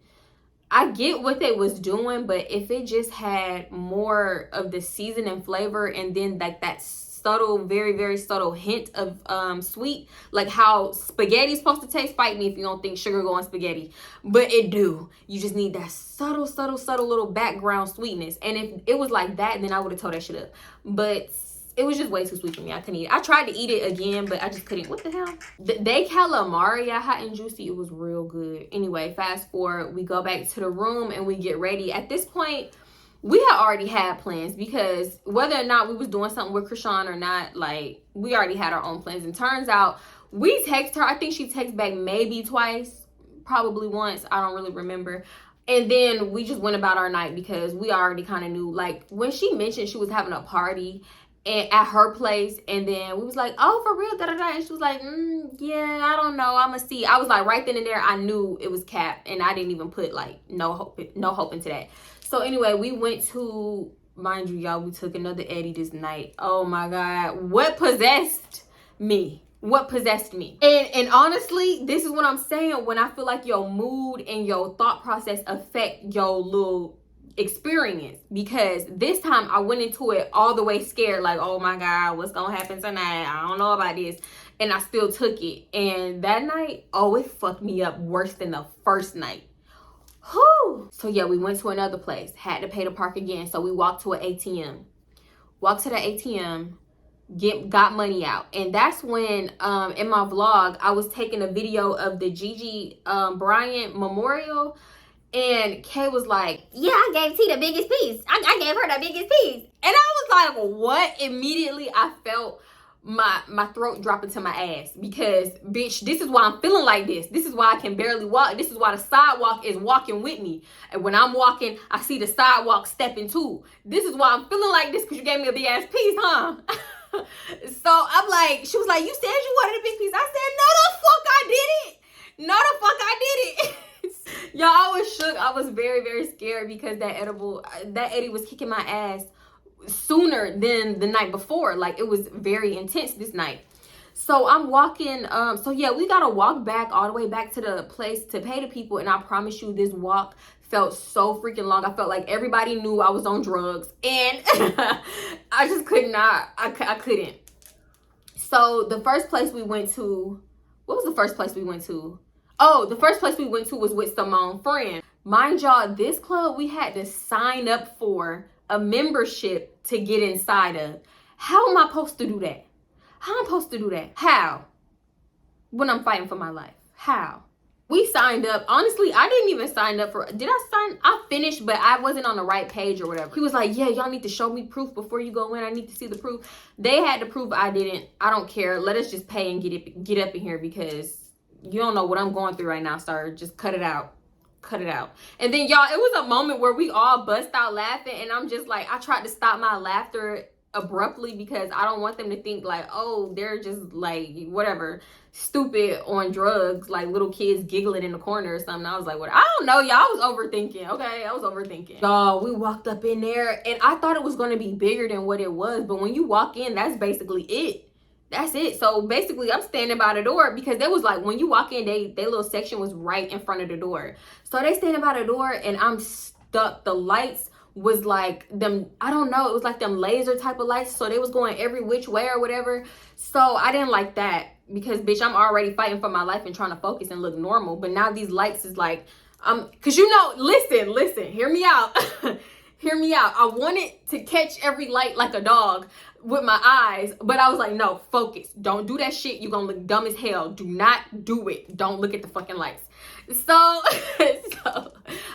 I get what they was doing, but if it just had more of the seasoning flavor and then like that subtle, very, very subtle hint of sweet. Like how spaghetti's supposed to taste. Fight me if you don't think sugar go on spaghetti. But it do. You just need that subtle, subtle, subtle little background sweetness. And if it was like that, then I would have told that shit up. But it was just way too sweet for me. I couldn't eat it. I tried to eat it again, but I just couldn't. What the hell? They calamari hot and juicy. It was real good. Anyway, fast forward. We go back to the room and we get ready. At this point, we had already had plans because whether or not we was doing something with Krishan or not, like, we already had our own plans. And turns out, we text her. I think she texted back maybe twice, probably once. I don't really remember. And then we just went about our night because we already kind of knew. Like, when she mentioned she was having a party and at her place, and then we was like, oh, for real, da-da-da. And she was like, yeah, I don't know, I'ma see. I was like, right then and there, I knew it was cap, and I didn't even put like no hope into that. So anyway, we went to, mind you, y'all, we took another Eddie this night. Oh my God, what possessed me? What possessed me? And honestly, this is what I'm saying when I feel like your mood and your thought process affect your little experience. Because this time I went into it all the way scared, like, oh my God, what's gonna happen tonight? I don't know about this. And I still took it. And that night, oh, it fucked me up worse than the first night. Whew. So yeah, we went to another place, had to pay to park again. So we walked to an ATM. Walked to the ATM, got money out. And that's when in my vlog I was taking a video of the Gigi Bryant memorial. And Kay was like, yeah, I gave T the biggest piece. I gave her the biggest piece. And I was like, what? Immediately I felt my throat drop into my ass. Because, bitch, this is why I'm feeling like this. This is why I can barely walk. This is why the sidewalk is walking with me. And when I'm walking, I see the sidewalk stepping too. This is why I'm feeling like this, because you gave me a big ass piece, huh? So I'm like, she was like, you said you wanted a big piece. I said, no, the fuck I didn't. No, the fuck I didn't. Y'all, I was shook. I was very, very scared because that Eddie was kicking my ass sooner than the night before. Like, it was very intense this night. So I'm walking, so yeah, we gotta walk back all the way back to the place to pay the people. And I promise you, this walk felt so freaking long. I felt like everybody knew I was on drugs, and I just could not. I couldn't. So the first place we went to, what was the first place we went to? Oh, the first place we went to was with Symone friend. Mind y'all, this club we had to sign up for a membership to get inside of. How am I supposed to do that? How am I supposed to do that? How? When I'm fighting for my life. How? We signed up. Honestly, I didn't even sign up for, did I sign? I finished, but I wasn't on the right page or whatever. He was like, yeah, y'all need to show me proof before you go in. I need to see the proof. They had to prove I didn't. I don't care. Let us just pay and get up in here, because you don't know what I'm going through right now, sir. Just cut it out. Cut it out. And then, y'all, it was a moment where we all bust out laughing. And I'm just like, I tried to stop my laughter abruptly because I don't want them to think like, oh, they're just like, whatever, stupid on drugs, like little kids giggling in the corner or something. I was like, what? I don't know, y'all. I was overthinking, okay? I was overthinking. Y'all, we walked up in there and I thought it was going to be bigger than what it was. But when you walk in, that's basically it. That's it. So basically, I'm standing by the door because there was like, when you walk in, they little section was right in front of the door. So they standing by the door and I'm stuck. The lights was like them, I don't know, it was like them laser type of lights. So they was going every which way or whatever. So I didn't like that because, bitch, I'm already fighting for my life and trying to focus and look normal. But now these lights is like, because you know, listen, hear me out. Hear me out. I wanted to catch every light like a dog with my eyes, but I was like, no, focus. Don't do that shit. You're gonna look dumb as hell. Do not do it. Don't look at the fucking lights. So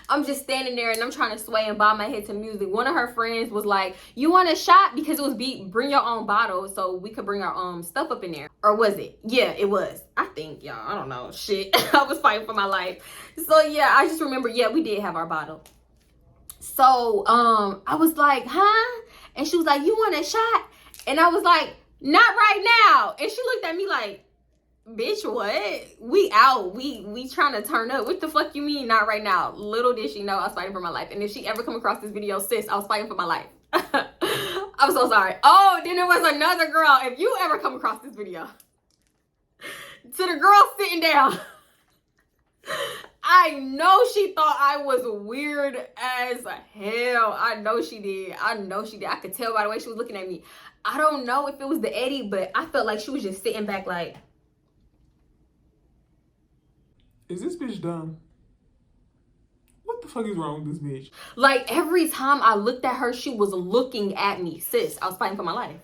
I'm just standing there and I'm trying to sway and bob my head to music. One of her friends was like, you want a shot? Because it was bring your own bottle so we could bring our stuff up in there. Or was it? Yeah, it was. I think, y'all, I don't know. Shit. I was fighting for my life. So yeah, I just remember, yeah, we did have our bottle. So I was like, huh? And she was like, you want a shot? And I was like, not right now. And she looked at me like, bitch, what? We out. We trying to turn up. What the fuck you mean not right now? Little did she know I was fighting for my life. And if she ever come across this video, sis, I was fighting for my life. I'm so sorry. Oh, then there was another girl. If you ever come across this video, to the girl sitting down, I know she thought I was weird as hell. I know she did. I could tell by the way she was looking at me. I don't know if it was the Eddie, but I felt like she was just sitting back like, Is this bitch dumb? What the fuck is wrong with this bitch? Like every time I looked at her, she was looking at me. Sis, I was fighting for my life.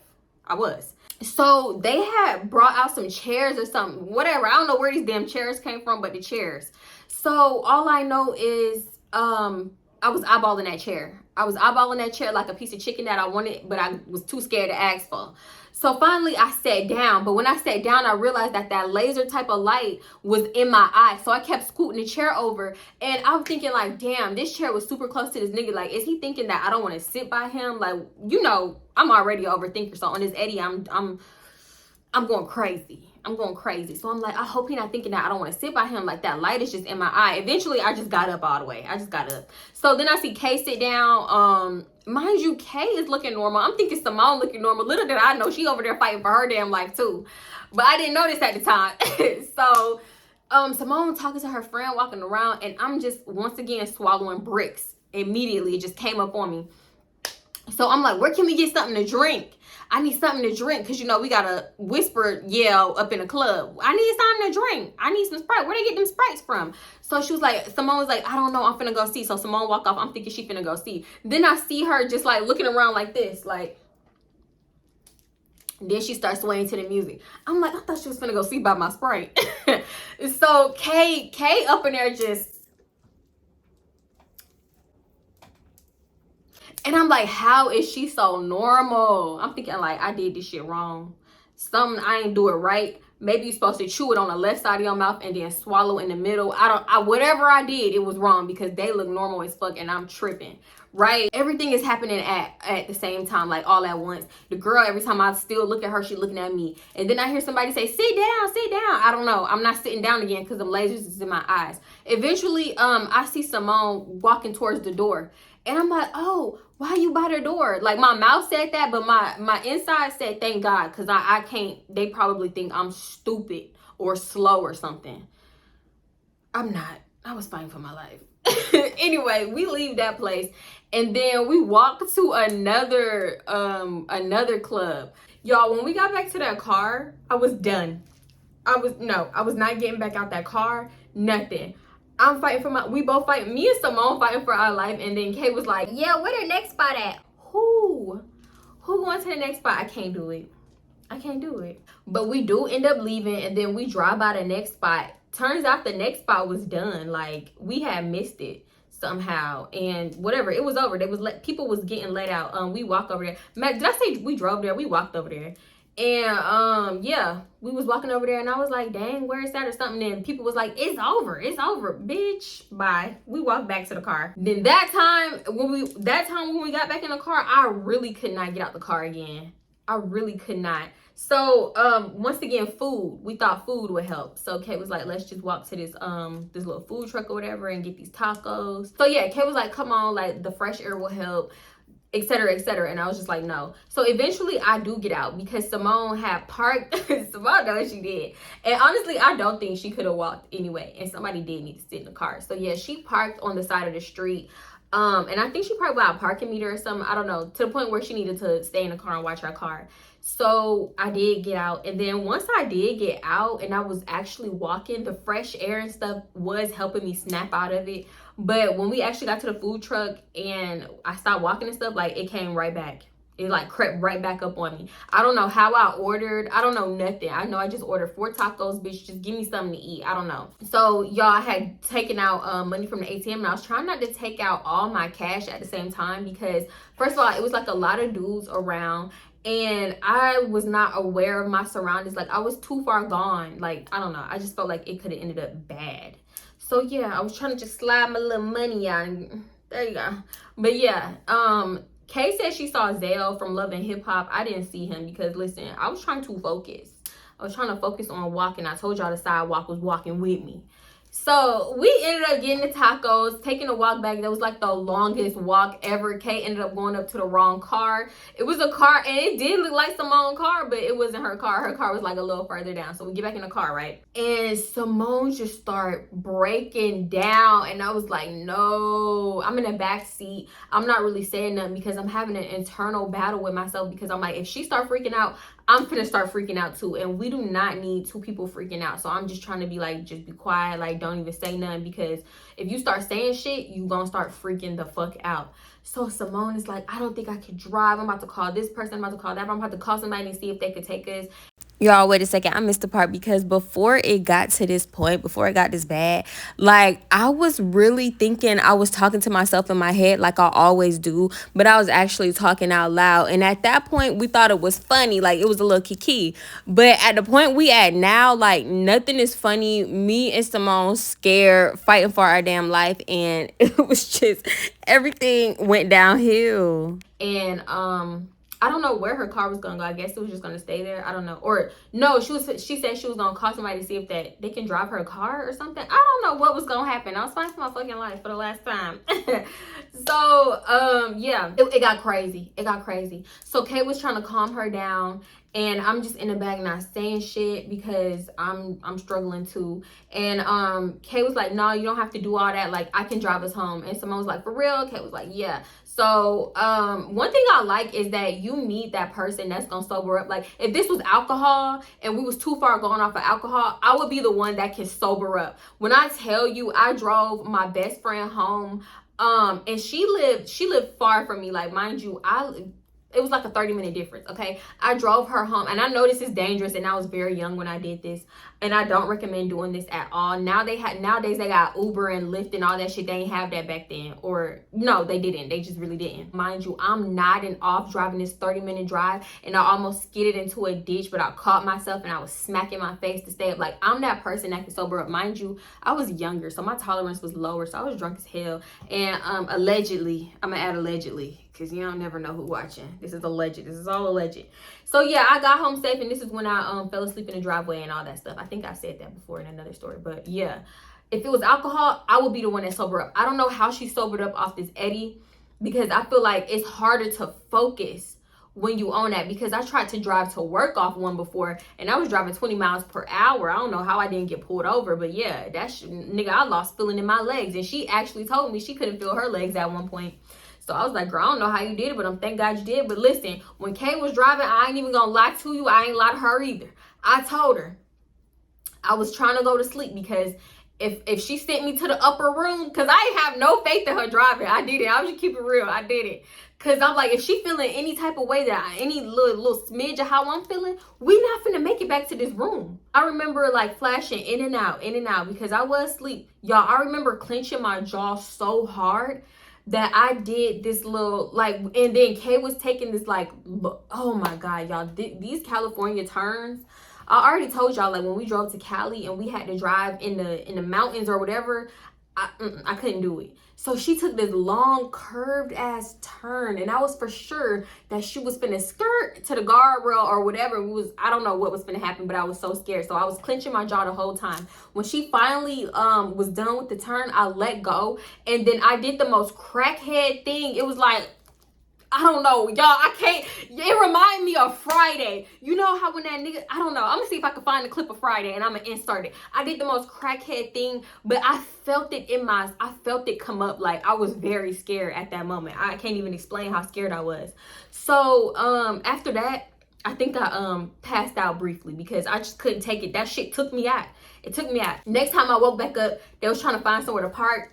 I was. So they had brought out some chairs or something, whatever. I don't know where these damn chairs came from, but the chairs. So all I know is I was eyeballing that chair. I was eyeballing that chair like a piece of chicken that I wanted, but I was too scared to ask for. So finally I sat down, but when I sat down, I realized that laser type of light was in my eye. So I kept scooting the chair over, and I'm thinking like, damn, this chair was super close to this nigga. Like, is he thinking that I don't want to sit by him? Like, you know, I'm already an overthinker. So on this Eddie, I'm going crazy. I'm going crazy. So I'm like, I hope he's not thinking that I don't want to sit by him. Like, that light is just in my eye. Eventually, I just got up all the way. I just got up. So then I see Kay sit down. Mind you, Kay is looking normal. I'm thinking Symone looking normal. Little did I know she over there fighting for her damn life too. But I didn't notice at the time. So Symone talking to her friend, walking around, and I'm just once again swallowing bricks. Immediately, it just came up on me. So I'm like, where can we get something to drink? I need something to drink because, you know, we got to whisper yell up in the club. I need something to drink. I need some Sprite. Where they get them Sprites from? So she was like, Symone was like, I don't know. I'm finna go see. So Symone walk off. I'm thinking she finna go see. Then I see her just like looking around like this. Like, then she starts swaying to the music. I'm like, I thought she was finna go see about my Sprite. So Kay up in there just. And I'm like, how is she so normal? I'm thinking like, I did this shit wrong. Something, I ain't do it right. Maybe you're supposed to chew it on the left side of your mouth and then swallow in the middle. Whatever I did, it was wrong because they look normal as fuck and I'm tripping, right? Everything is happening at the same time, like all at once. The girl, every time I still look at her, she looking at me. And then I hear somebody say, sit down, sit down. I don't know. I'm not sitting down again because the lasers is in my eyes. Eventually, I see Symone walking towards the door. And I'm like, oh, why you by the door? Like, my mouth said that, but my inside said, thank God, because I can't, they probably think I'm stupid or slow or something. I'm not. I was fighting for my life. Anyway, we leave that place, and then we walk to another club. Y'all, when we got back to that car, I was done. I was not getting back out that car, nothing. I'm fighting for we both fighting, me and Symone fighting for our life, and then Kay was like, yeah, where the next spot at? Who going to the next spot? I can't do it. But we do end up leaving, and then we drive by the next spot. Turns out the next spot was done. Like, we had missed it somehow, and whatever, it was over. People was getting let out. We walked over there. Did I say we drove there? We walked over there. And yeah, we was walking over there, and I was like, dang, where is that or something? And people was like, it's over, bitch, bye. We walked back to the car. Then that time when we got back in the car, I really could not get out the car again. I really could not. So once again, food, we thought food would help. So Kay was like, let's just walk to this little food truck or whatever and get these tacos. So yeah, Kay was like, come on, like the fresh air will help, etc., etc. And I was just like, no. So eventually I do get out because Symone had parked. Symone knows she did. And honestly, I don't think she could have walked anyway. And somebody did need to sit in the car. So yeah, she parked on the side of the street. And I think she probably got a parking meter or something. I don't know. To the point where she needed to stay in the car and watch her car. So I did get out. And then once I did get out and I was actually walking, the fresh air and stuff was helping me snap out of it. But when we actually got to the food truck and I stopped walking and stuff, like, it came right back. It like crept right back up on me. I don't know how I ordered. I don't know nothing. I know I just ordered 4 tacos, bitch. Just give me something to eat. I don't know. So y'all, had taken out money from the ATM, and I was trying not to take out all my cash at the same time because, first of all, it was like a lot of dudes around. And I was not aware of my surroundings. Like, I was too far gone. Like, I don't know. I just felt like it could have ended up bad. So yeah, I was trying to just slide my little money out. There you go. But yeah, Kay said she saw Zale from Love and Hip Hop. I didn't see him because, listen, I was trying to focus. I was trying to focus on walking. I told y'all the sidewalk was walking with me. So we ended up getting the tacos, taking a walk back. That was like the longest walk ever. Kay ended up going up to the wrong car. It was a car, and it did look like Symone's car, but it wasn't her car. Her car was like a little further down. So we get back in the car, right? And Symone just started breaking down, and I was like, no. I'm in the back seat. I'm not really saying nothing because I'm having an internal battle with myself, because I'm like, if she start freaking out, I'm finna start freaking out too, and we do not need two people freaking out. So I'm just trying to be like, just be quiet, like don't even say nothing, because if you start saying shit, you gonna start freaking the fuck out. So Symone is like, I don't think I can drive. I'm about to call this person, I'm about to call that, I'm about to call somebody and see if they could take us. Y'all, wait a second. I missed the part, because before it got to this point, before it got this bad, like, I was really thinking I was talking to myself in my head like I always do, but I was actually talking out loud. And at that point, we thought it was funny. Like, it was a little kiki. But at the point we at now, like, nothing is funny. Me and Symone scared, fighting for our damn life. And it was just, everything went downhill. And, I don't know where her car was gonna go. I guess it was just gonna stay there. I don't know. Or no, she said she was gonna call somebody to see if they can drive her car or something. I don't know what was gonna happen. I was fighting for my fucking life for the last time. So yeah, it got crazy. It got crazy. So Kay was trying to calm her down, and I'm just in the back not saying shit because I'm struggling too. And Kay was like, no, you don't have to do all that. Like, I can drive us home. And Symone was like, for real? Kay was like, yeah. So one thing I like is that you need that person that's gonna sober up. Like, if this was alcohol and we was too far going off of alcohol, I would be the one that can sober up. When I tell you, I drove my best friend home, and she lived far from me. Like, mind you, it was like a 30-minute difference, okay? I drove her home, and I know this is dangerous, and I was very young when I did this, and I don't recommend doing this at all. Nowadays they got Uber and Lyft and all that shit. They ain't have that back then. Or no, they didn't. They just really didn't. Mind you, I'm nodding off driving this 30-minute drive, and I almost skidded into a ditch, but I caught myself and I was smacking my face to stay up. Like, I'm that person that can sober up. Mind you, I was younger, so my tolerance was lower, so I was drunk as hell. And allegedly, I'm gonna add allegedly, because you don't never know who watching. This is alleged. This is all alleged. So yeah, I got home safe, and this is when I fell asleep in the driveway and all that stuff. I think I've said that before in another story, but yeah. If it was alcohol, I would be the one that sober up. I don't know how she sobered up off this Eddie, because I feel like it's harder to focus when you own that, because I tried to drive to work off one before, and I was driving 20 miles per hour. I don't know how I didn't get pulled over, but yeah, nigga, I lost feeling in my legs, and she actually told me she couldn't feel her legs at one point. So I was like, girl, I don't know how you did it, but thank God you did. But listen, when Kay was driving, I ain't even gonna lie to you. I ain't lie to her either. I told her I was trying to go to sleep, because if she sent me to the upper room, because I ain't have no faith in her driving. I did it. I was just keep it real. I did it. Because I'm like, if she feeling any type of way, any little smidge of how I'm feeling, we not finna make it back to this room. I remember like flashing in and out, because I was asleep. Y'all, I remember clenching my jaw so hard that I did this little, like, and then Kay was taking this, like, oh my God, y'all, these California turns. I already told y'all, like, when we drove to Cali and we had to drive in the mountains or whatever, I couldn't do it. So she took this long curved ass turn, and I was for sure that she was finna skirt to the guardrail or whatever. I don't know what was finna happen, but I was so scared. So I was clenching my jaw the whole time. When she finally was done with the turn, I let go, and then I did the most crackhead thing. It was like, I don't know, y'all, I can't, it reminded me of Friday. You know how when that nigga, I don't know, I'm gonna see if I can find the clip of Friday and I'm gonna insert it. I did the most crackhead thing, but I felt it come up. Like, I was very scared at that moment. I can't even explain how scared I was. So after that, I think I passed out briefly, because I just couldn't take it. That shit took me out. It took me out. Next time I woke back up, they was trying to find somewhere to park,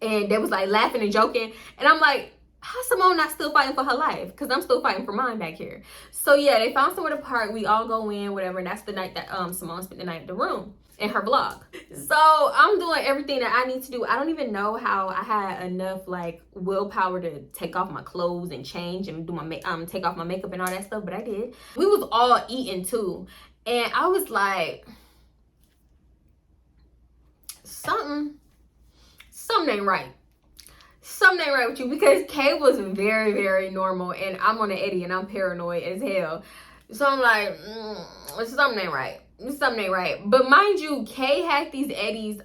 and they was like laughing and joking, and I'm like, how Symone not still fighting for her life? Because I'm still fighting for mine back here. So yeah, they found somewhere to park. We all go in, whatever. And that's the night that Symone spent the night in the room in her vlog. So I'm doing everything that I need to do. I don't even know how I had enough like willpower to take off my clothes and change and do my take off my makeup and all that stuff, but I did. We was all eating too, and I was like, something ain't right. Something ain't right with you, because Kay was very, very normal, and I'm on an Eddie and I'm paranoid as hell. So I'm like, something ain't right. something ain't right. But mind you, Kay had these eddies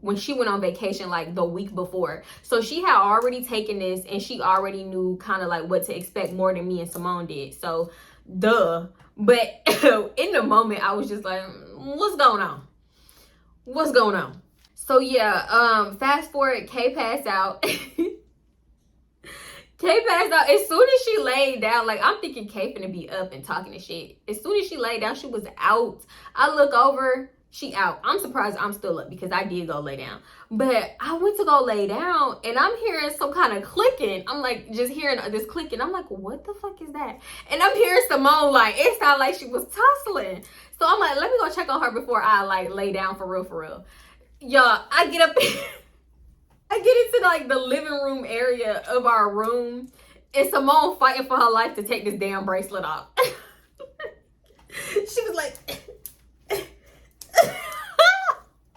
when she went on vacation like the week before. So she had already taken this and she already knew kind of like what to expect more than me and Symone did. So duh. But in the moment I was just like, what's going on? What's going on? So yeah, fast forward, Kay passed out. Kay passed out. As soon as she laid down, like, I'm thinking Kay finna be up and talking to shit. As soon as she laid down, she was out. I look over, she out. I'm surprised I'm still up because I did go lay down. But I went to go lay down and I'm hearing some kind of clicking. I'm like, just hearing this clicking. I'm like, what the fuck is that? And I'm hearing Symone, like, it sounded like she was tussling. So I'm like, let me go check on her before I, like, lay down for real, for real. Y'all, I get up I get into like the living room area of our room and Symone fighting for her life to take this damn bracelet off. She was like, I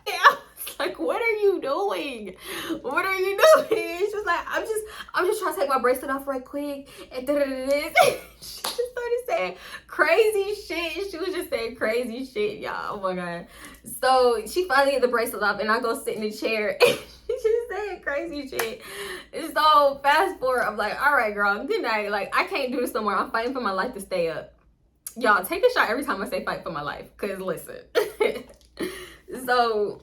was like, what are you doing? What are you doing? She was like, I'm just trying to take my bracelet off right quick. And she just started saying crazy shit. She was just saying crazy shit, y'all. Oh my God. So she finally get the bracelet off and I go sit in the chair. She's saying crazy shit. So fast forward, I'm like, all right, girl, good night. Like, I can't do this no more. I'm fighting for my life to stay up. Y'all, take a shot every time I say fight for my life. Because listen. So,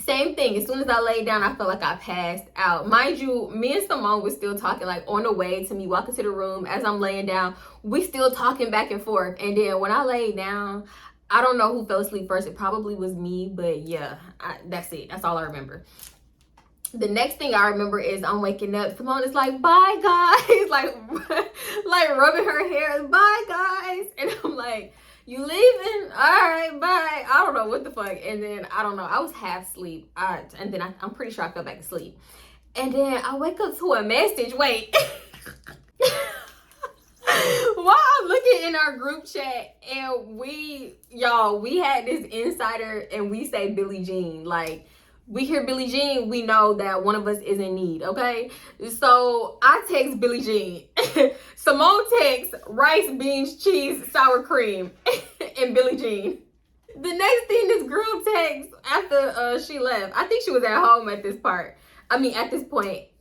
same thing. As soon as I laid down, I felt like I passed out. Mind you, me and Symone was still talking, like, on the way to me walking to the room. As I'm laying down, we still talking back and forth. And then when I laid down, I don't know who fell asleep first. It probably was me. But yeah, that's it. That's all I remember. The next thing I remember is I'm waking up. Symone is like, bye, guys. like rubbing her hair. Bye, guys. And I'm like, you leaving? All right, bye. I don't know what the fuck. And then, I don't know. I was half asleep. And then I'm pretty sure I fell back asleep. And then I wake up to a message. Wait. While I'm looking in our group chat and we had this insider and we say Billie Jean. Like, we hear Billie Jean, we know that one of us is in need, okay? So I text Billie Jean. Symone texts rice, beans, cheese, sour cream, and Billie Jean. The next thing this girl texts after she left, I think she was at home at this point,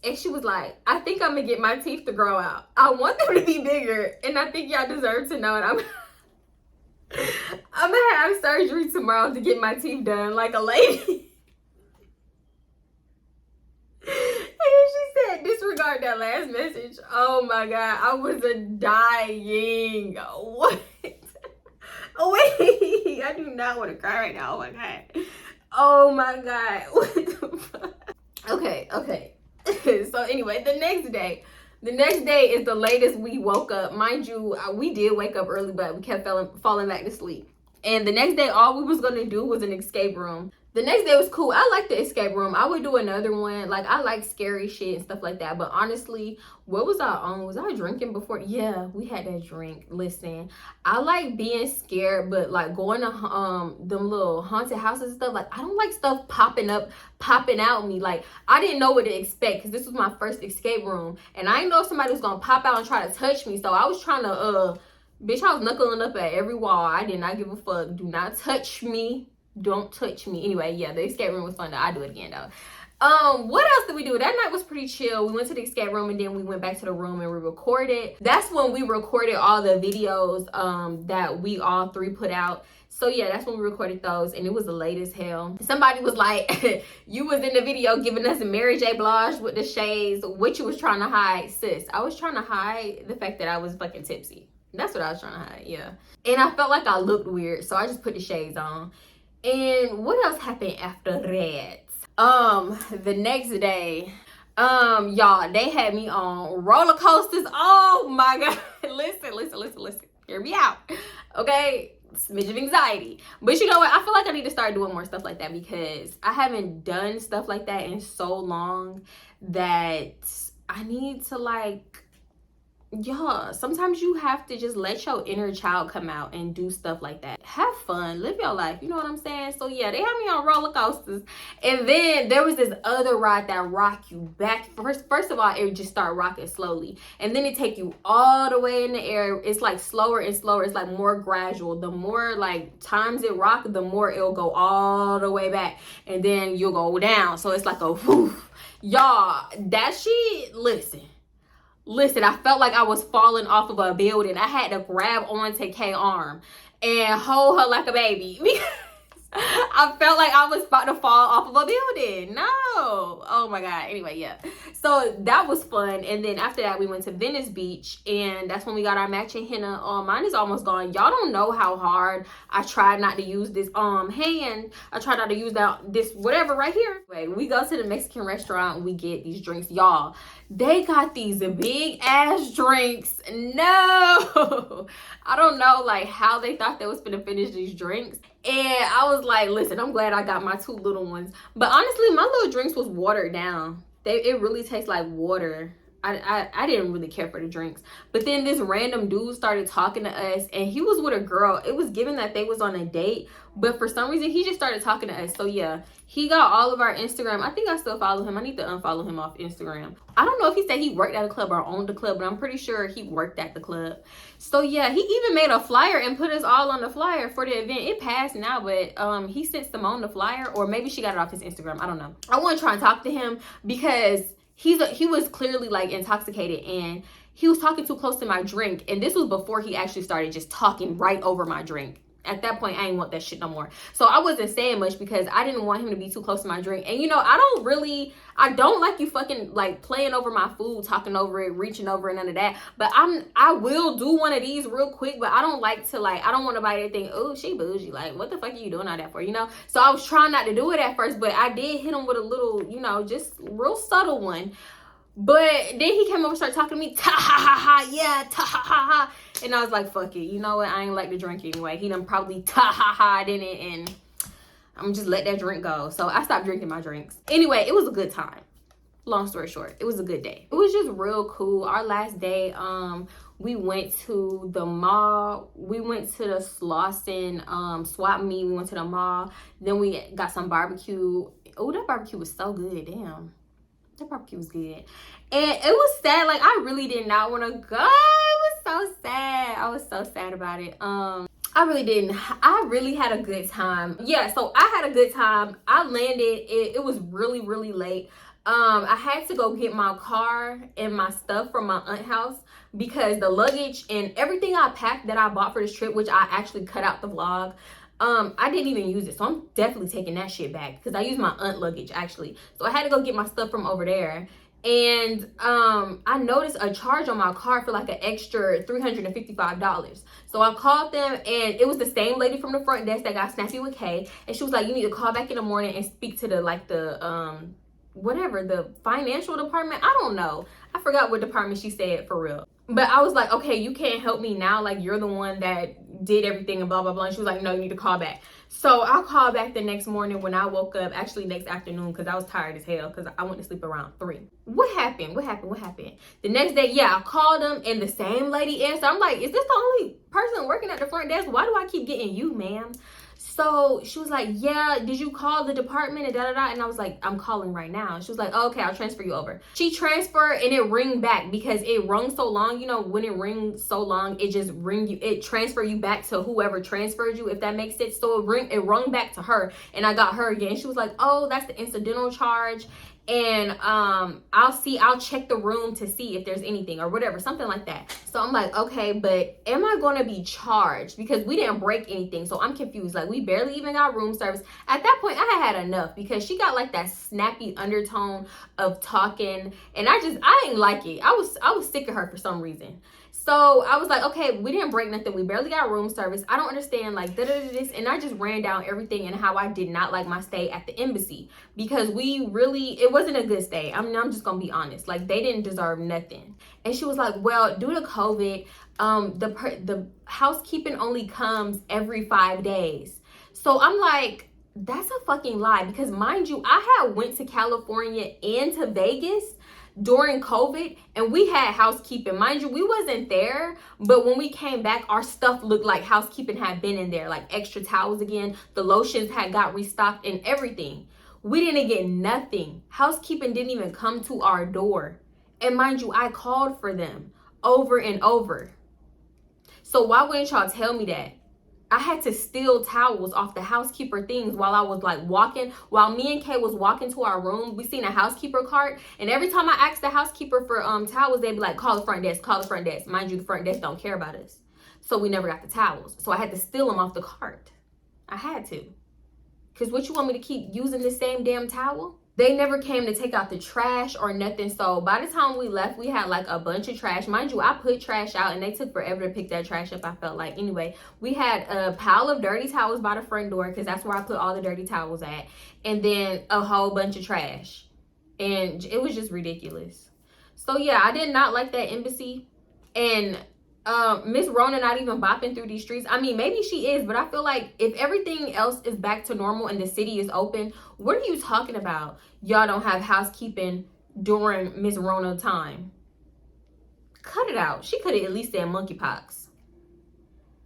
and she was like, I think I'm gonna get my teeth to grow out. I want them to be bigger, and I think y'all deserve to know it. I'm gonna have surgery tomorrow to get my teeth done like a lady. And she said, disregard that last message. Oh my God, I was dying. What? Oh wait, I do not want to cry right now. Oh my God. Oh my God. What the fuck? Okay. So anyway, the next day is the latest we woke up. Mind you, we did wake up early, but we kept falling back to sleep. And the next day, all we was gonna do was an escape room. The next day was cool. I like the escape room. I would do another one. Like, I like scary shit and stuff like that. But honestly, what was I on? Was I drinking before? Yeah, we had that drink. Listen, I like being scared, but like going to them little haunted houses and stuff. Like, I don't like stuff popping out me. Like, I didn't know what to expect because this was my first escape room. And I didn't know if somebody was going to pop out and try to touch me. So I was trying to, bitch, I was knuckling up at every wall. I did not give a fuck. Do not touch me. Don't touch me. Anyway, yeah, the escape room was fun though. I'll do it again though. What else did we do? That night was pretty chill. We went to the escape room and then we went back to the room and we recorded. That's when we recorded all the videos that we all three put out. So yeah, that's when we recorded those and it was late as hell. Somebody was like, you was in the video giving us a Mary J. Blige with the shades. What you was trying to hide? Sis, I was trying to hide the fact that I was fucking tipsy. That's what I was trying to hide, yeah. And I felt like I looked weird, so I just put the shades on. And what else happened after that? The next day, y'all, they had me on roller coasters. Oh my God. Listen. Hear me out. Okay? Smidge of anxiety. But you know what? I feel like I need to start doing more stuff like that because I haven't done stuff like that in so long that I need to like Yeah, sometimes you have to just let your inner child come out and do stuff like that. Have fun, live your life, you know what I'm saying? So yeah, they had me on roller coasters. And then there was this other ride that rock you back. First of all, it would just start rocking slowly, and then it take you all the way in the air. It's like slower and slower. It's like more gradual. The more like times it rock, the more it'll go all the way back, and then you'll go down. So it's like a whoof. Y'all, that shit, Listen, I felt like I was falling off of a building. I had to grab onto Kay's arm and hold her like a baby. I felt like I was about to fall off of a building. No. Oh my God. Anyway, yeah. So that was fun. And then after that, we went to Venice Beach. And that's when we got our matching henna. Mine is almost gone. Y'all don't know how hard I tried not to use this hand. I tried not to use this whatever right here. Wait, we go to the Mexican restaurant and we get these drinks. Y'all, they got these big ass drinks. No. I don't know like how they thought they was gonna finish these drinks. And I was like, listen, I'm glad I got my 2 little ones. But honestly, my little drinks was watered down. It really tastes like water. I didn't really care for the drinks. But then this random dude started talking to us, and he was with a girl. It was given that they was on a date, but for some reason he just started talking to us. So yeah, he got all of our Instagram. I think I still follow him. I need to unfollow him off Instagram. I don't know if he said he worked at a club or owned the club, but I'm pretty sure he worked at the club. So yeah, he even made a flyer and put us all on the flyer for the event. It passed now, but he sent Symone the flyer, or maybe she got it off his Instagram. I don't know. I want to try and talk to him because he was clearly like intoxicated, and he was talking too close to my drink. And this was before he actually started just talking right over my drink. At that point, I ain't want that shit no more. So I wasn't saying much because I didn't want him to be too close to my drink. And you know, I don't like you fucking like playing over my food, talking over it, reaching over it, none of that. But I will do one of these real quick, but I don't like to like, I don't want nobody to think, oh, she bougie. Like, what the fuck are you doing all that for, you know? So I was trying not to do it at first, but I did hit him with a little, you know, just real subtle one. But then he came over and started talking to me, ta ha ha ha, yeah, ta ha ha ha. And I was like, fuck it, you know what? I ain't like to drink anyway. He done probably ta ha ha in it, and I'm just let that drink go. So I stopped drinking my drinks. Anyway, it was a good time. Long story short, it was a good day. It was just real cool. Our last day, we went to the mall. We went to the Slauson swap meet. We went to the mall. Then we got some barbecue. Oh, that barbecue was so good. Damn. That barbecue was good. And it was sad. Like, I really did not want to go. It was so sad. I was so sad about it. I really didn't. I really had a good time. Yeah, so I had a good time. I landed. It was really, really late. I had to go get my car and my stuff from my aunt's house because the luggage and everything I packed that I bought for this trip, which I actually cut out the vlog, I didn't even use it. So I'm definitely taking that shit back because I used my aunt luggage actually. So I had to go get my stuff from over there. And I noticed a charge on my car for like an extra $355. So I called them, and it was the same lady from the front desk that got snappy with Kay. And she was like, you need to call back in the morning and speak to the whatever, the financial department. I don't know. I forgot what department she said for real. But I was like, okay, you can't help me now. Like, you're the one that did everything and blah, blah, blah. And she was like, no, you need to call back. So I called back the next morning when I woke up, actually next afternoon, because I was tired as hell because I went to sleep around 3. What happened? The next day, yeah, I called them and the same lady answered. I'm like, is this the only person working at the front desk? Why do I keep getting you, ma'am? So she was like, yeah, did you call the department and da-da-da? And I was like, I'm calling right now. She was like, oh, okay, I'll transfer you over. She transferred and it ring back because it rung so long. You know, when it rings so long, it just it transfer you back to whoever transferred you, if that makes sense. So it rung back to her and I got her again. She was like, oh, that's the incidental charge. And I'll check the room to see if there's anything or whatever, something like that. So I'm like, okay, but am I going to be charged? Because we didn't break anything. So I'm confused. Like, we barely even got room service. At that point, I had enough because she got like that snappy undertone of talking. And I didn't like it. I was sick of her for some reason. So I was like, okay, we didn't break nothing. We barely got room service. I don't understand, like, this. And I just ran down everything and how I did not like my stay at the embassy because it wasn't a good stay. I'm just going to be honest. Like, they didn't deserve nothing. And she was like, well, due to COVID, the housekeeping only comes every 5 days. So I'm like, that's a fucking lie because, mind you, I had went to California and to Vegas. during COVID, and we had housekeeping. Mind you, we wasn't there, but when we came back, our stuff looked like housekeeping had been in there, like extra towels again. The lotions had got restocked and everything. We didn't get nothing. Housekeeping didn't even come to our door. And mind you, I called for them over and over. So why wouldn't y'all tell me that? I had to steal towels off the housekeeper things while I was like walking. While me and Kay was walking to our room, we seen a housekeeper cart. And every time I asked the housekeeper for towels, they'd be like, call the front desk, call the front desk. Mind you, the front desk don't care about us. So we never got the towels. So I had to steal them off the cart. I had to. Because what, you want me to keep using the same damn towel? They never came to take out the trash or nothing. So by the time we left, we had like a bunch of trash. Mind you, I put trash out and they took forever to pick that trash up, I felt like. Anyway, we had a pile of dirty towels by the front door because that's where I put all the dirty towels at. And then a whole bunch of trash. And it was just ridiculous. So yeah, I did not like that embassy. And Miss Rona not even bopping through these streets. I mean, maybe she is, but I feel like if everything else is back to normal and the city is open, what are you talking about? Y'all don't have housekeeping during Miss Rona time. Cut it out. She could have at least said monkeypox.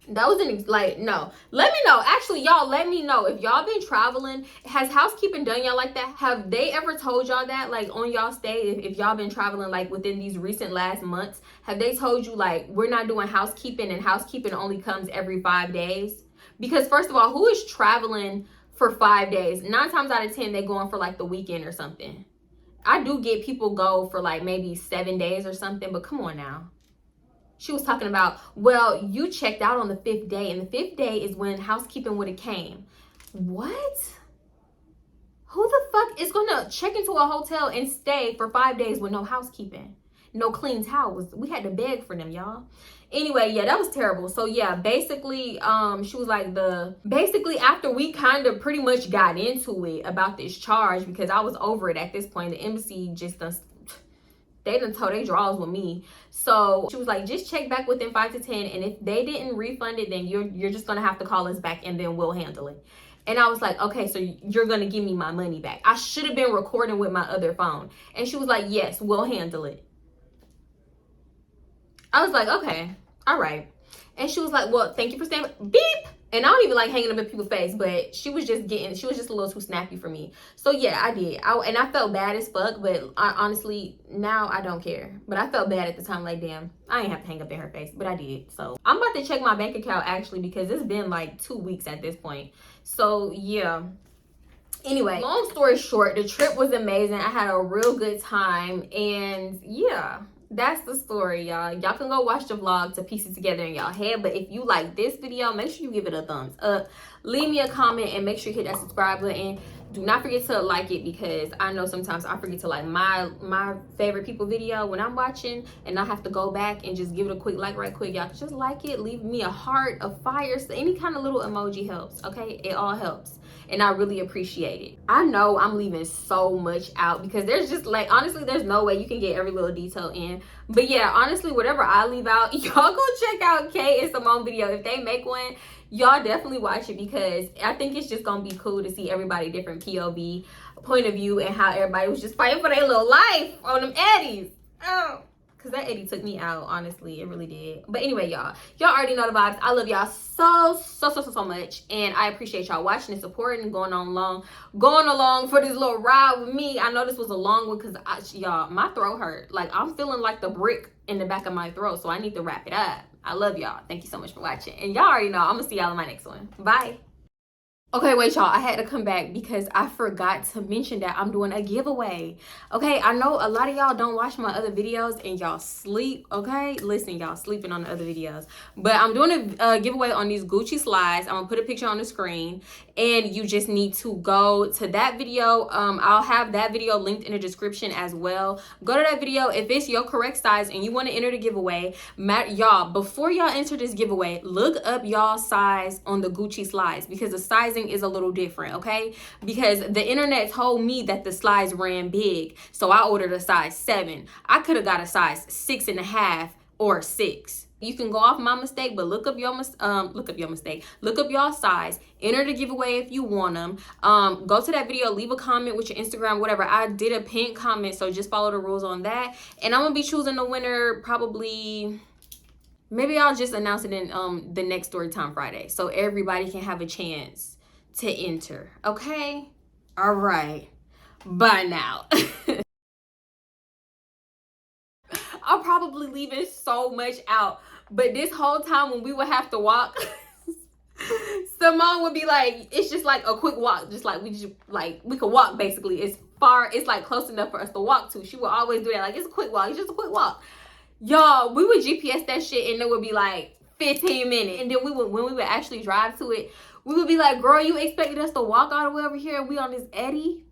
That wasn't like, no. Let me know. Actually, y'all, let me know if y'all been traveling. Has housekeeping done y'all like that? Have they ever told y'all that, like, on y'all stay? If y'all been traveling like within these recent last months, have they told you like, we're not doing housekeeping and housekeeping only comes every 5 days? Because first of all, who is traveling for 5 days? 9 times out of 10, they going for like the weekend or something. I do get people go for like maybe 7 days or something, but come on now. She was talking about, well, you checked out on the 5th day, and the 5th day is when housekeeping would have came. What? Who the fuck is gonna check into a hotel and stay for 5 days with no housekeeping? No clean towels. We had to beg for them, y'all. Anyway, yeah, that was terrible. So yeah, basically, she was like basically after we kind of pretty much got into it about this charge, because I was over it at this point. The embassy just they done told they draws with me. So she was like, just check back within 5 to 10. And if they didn't refund it, then you're just gonna have to call us back and then we'll handle it. And I was like, okay, so you're gonna give me my money back. I should have been recording with my other phone. And she was like, yes, we'll handle it. I was like, okay, all right. And she was like, well, thank you for staying. Beep. And I don't even like hanging up in people's face, but she was just a little too snappy for me. So yeah, I did. And I felt bad as fuck, but honestly, now I don't care. But I felt bad at the time, like, damn, I ain't have to hang up in her face, but I did. So I'm about to check my bank account actually, because it's been like 2 weeks at this point. So yeah. Anyway, long story short, the trip was amazing. I had a real good time, and yeah. That's the story, y'all. Y'all can go watch the vlog to piece it together in y'all head. But if you like this video, make sure you give it a thumbs up. Leave me a comment and make sure you hit that subscribe button. Do not forget to like it, because I know sometimes I forget to like my favorite people video when I'm watching, and I have to go back and just give it a quick like right quick. Y'all can just like it, leave me a heart, a fire, so any kind of little emoji helps, okay? It all helps. And I really appreciate it. I know I'm leaving so much out, because there's just like, honestly, there's no way you can get every little detail in. But yeah, honestly, whatever I leave out, y'all go check out Kay and Symone video. If they make one, y'all definitely watch it, because I think it's just gonna be cool to see everybody different POV, point of view, and how everybody was just fighting for their little life on them eddies. Oh. Because that Eddie took me out, honestly. It really did. But anyway, y'all already know the vibes. I love y'all so much. And I appreciate y'all watching and supporting and going along for this little ride with me. I know this was a long one, because y'all, my throat hurt. Like, I'm feeling like the brick in the back of my throat. So I need to wrap it up. I love y'all. Thank you so much for watching. And y'all already know I'm going to see y'all in my next one. Bye. Okay, wait, y'all, I had to come back because I forgot to mention that I'm doing a giveaway. Okay, I know a lot of y'all don't watch my other videos and y'all sleep, okay? Listen, y'all sleeping on the other videos. But I'm doing a giveaway on these Gucci slides. I'm gonna put a picture on the screen, and you just need to go to that video. I'll have that video linked in the description as well. Go to that video. If it's your correct size and you want to enter the giveaway, y'all, before y'all enter this giveaway, look up y'all size on the Gucci slides, because the sizing is a little different, okay? Because the internet told me that the slides ran big, so I ordered a size 7. I could have got a size 6.5, or 6. You can go off my mistake, but look up your mistake. Look up y'all size. Enter the giveaway if you want them. Go to that video, leave a comment with your Instagram, whatever. I did a pinned comment, so just follow the rules on that. And I'm gonna be choosing the winner probably. Maybe I'll just announce it in the next Storytime Friday, so everybody can have a chance to enter. Okay. All right. Bye now. I'm probably leaving so much out, but this whole time when we would have to walk, Symone would be like, it's just like a quick walk, just like we could walk basically. It's far, it's like close enough for us to walk to. She would always do that, like it's a quick walk, it's just a quick walk. Y'all, we would GPS that shit and it would be like 15 minutes. And then when we would actually drive to it, we would be like, girl, you expected us to walk all the way over here and we on this eddy?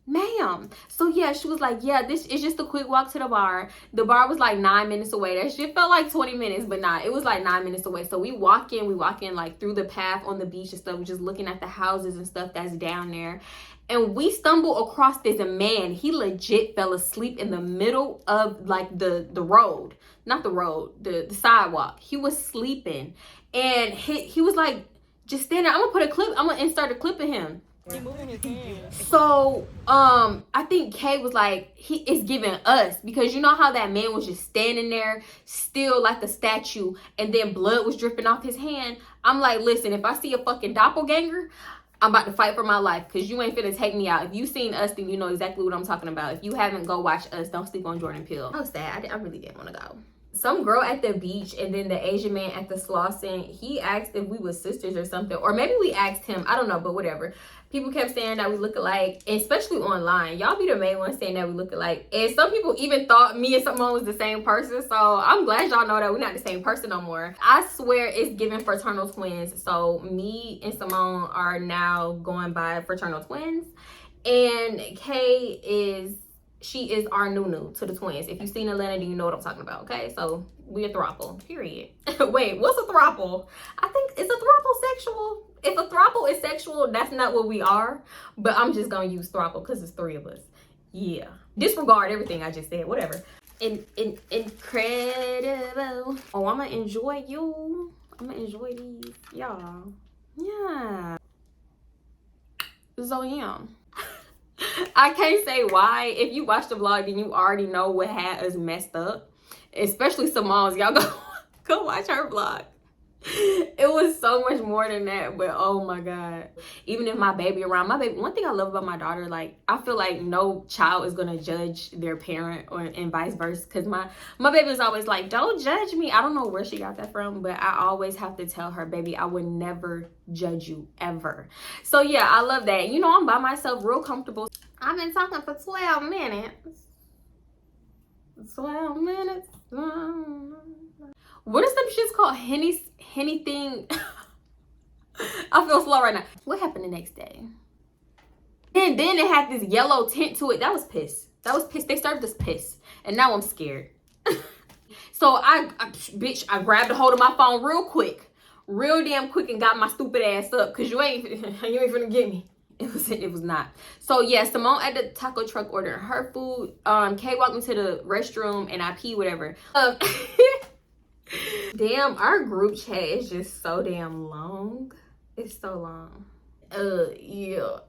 Ma'am. So yeah, she was like, yeah, this is just a quick walk to the bar. The bar was like 9 minutes away. That shit felt like 20 minutes, but nah, it was like 9 minutes away. So we walk in like through the path on the beach and stuff, just looking at the houses and stuff that's down there. And we stumble across this man. He legit fell asleep in the middle of like the road. Not the road, the sidewalk. He was sleeping. And he was like, just stand there. I'm gonna insert a clip of him. He moving his hands. So I think Kay was like, he is giving us, because you know how that man was just standing there still like a statue and then blood was dripping off his hand. I'm like, listen, if I see a fucking doppelganger, I'm about to fight for my life, because you ain't finna take me out. If you seen Us, then you know exactly what I'm talking about. If you haven't, go watch Us. Don't sleep on Jordan Peele. I was sad. I really didn't want to go. Some girl at the beach and then the Asian man at the Slauson, he asked if we were sisters or something. Or maybe we asked him. I don't know, but whatever. People kept saying that we look alike, especially online. Y'all be the main ones saying that we look alike. And some people even thought me and Symone was the same person. So I'm glad y'all know that we're not the same person no more. I swear it's giving fraternal twins. So me and Symone are now going by fraternal twins. And Kay is... she is our Nunu to the twins. If you've seen Atlanta, then you know what I'm talking about, okay? So we a throuple, period. Wait, what's a throuple? I think, is a throuple sexual? If a throuple is sexual, that's not what we are. But I'm just gonna use throuple because it's 3 of us. Yeah. Disregard everything I just said, whatever. Incredible. Oh, I'm gonna enjoy you. I'm gonna enjoy these, y'all. Yeah. So yeah. I can't say why. If you watch the vlog, then you already know what had us messed up. Especially Symone's. Y'all go watch her vlog. It was so much more than that, but oh my god. Even if my baby around, one thing I love about my daughter, like, I feel like no child is gonna judge their parent and vice versa, because my baby is always like, don't judge me. I don't know where she got that from, but I always have to tell her, baby, I would never judge you ever. So yeah, I love that. You know, I'm by myself, real comfortable. I've been talking for 12 minutes. 12 minutes. What is them shits called? Henny thing. I feel slow right now. What happened the next day? And then it had this yellow tint to it. That was piss. That was piss. They served us piss. And now I'm scared. So I grabbed a hold of my phone real quick. Real damn quick, and got my stupid ass up. Because you ain't finna get me. It was not. So yeah, Symone at the taco truck ordering her food. Kay walked me to the restroom and I pee, whatever. Damn, our group chat is just so damn long. It's so long. Yeah.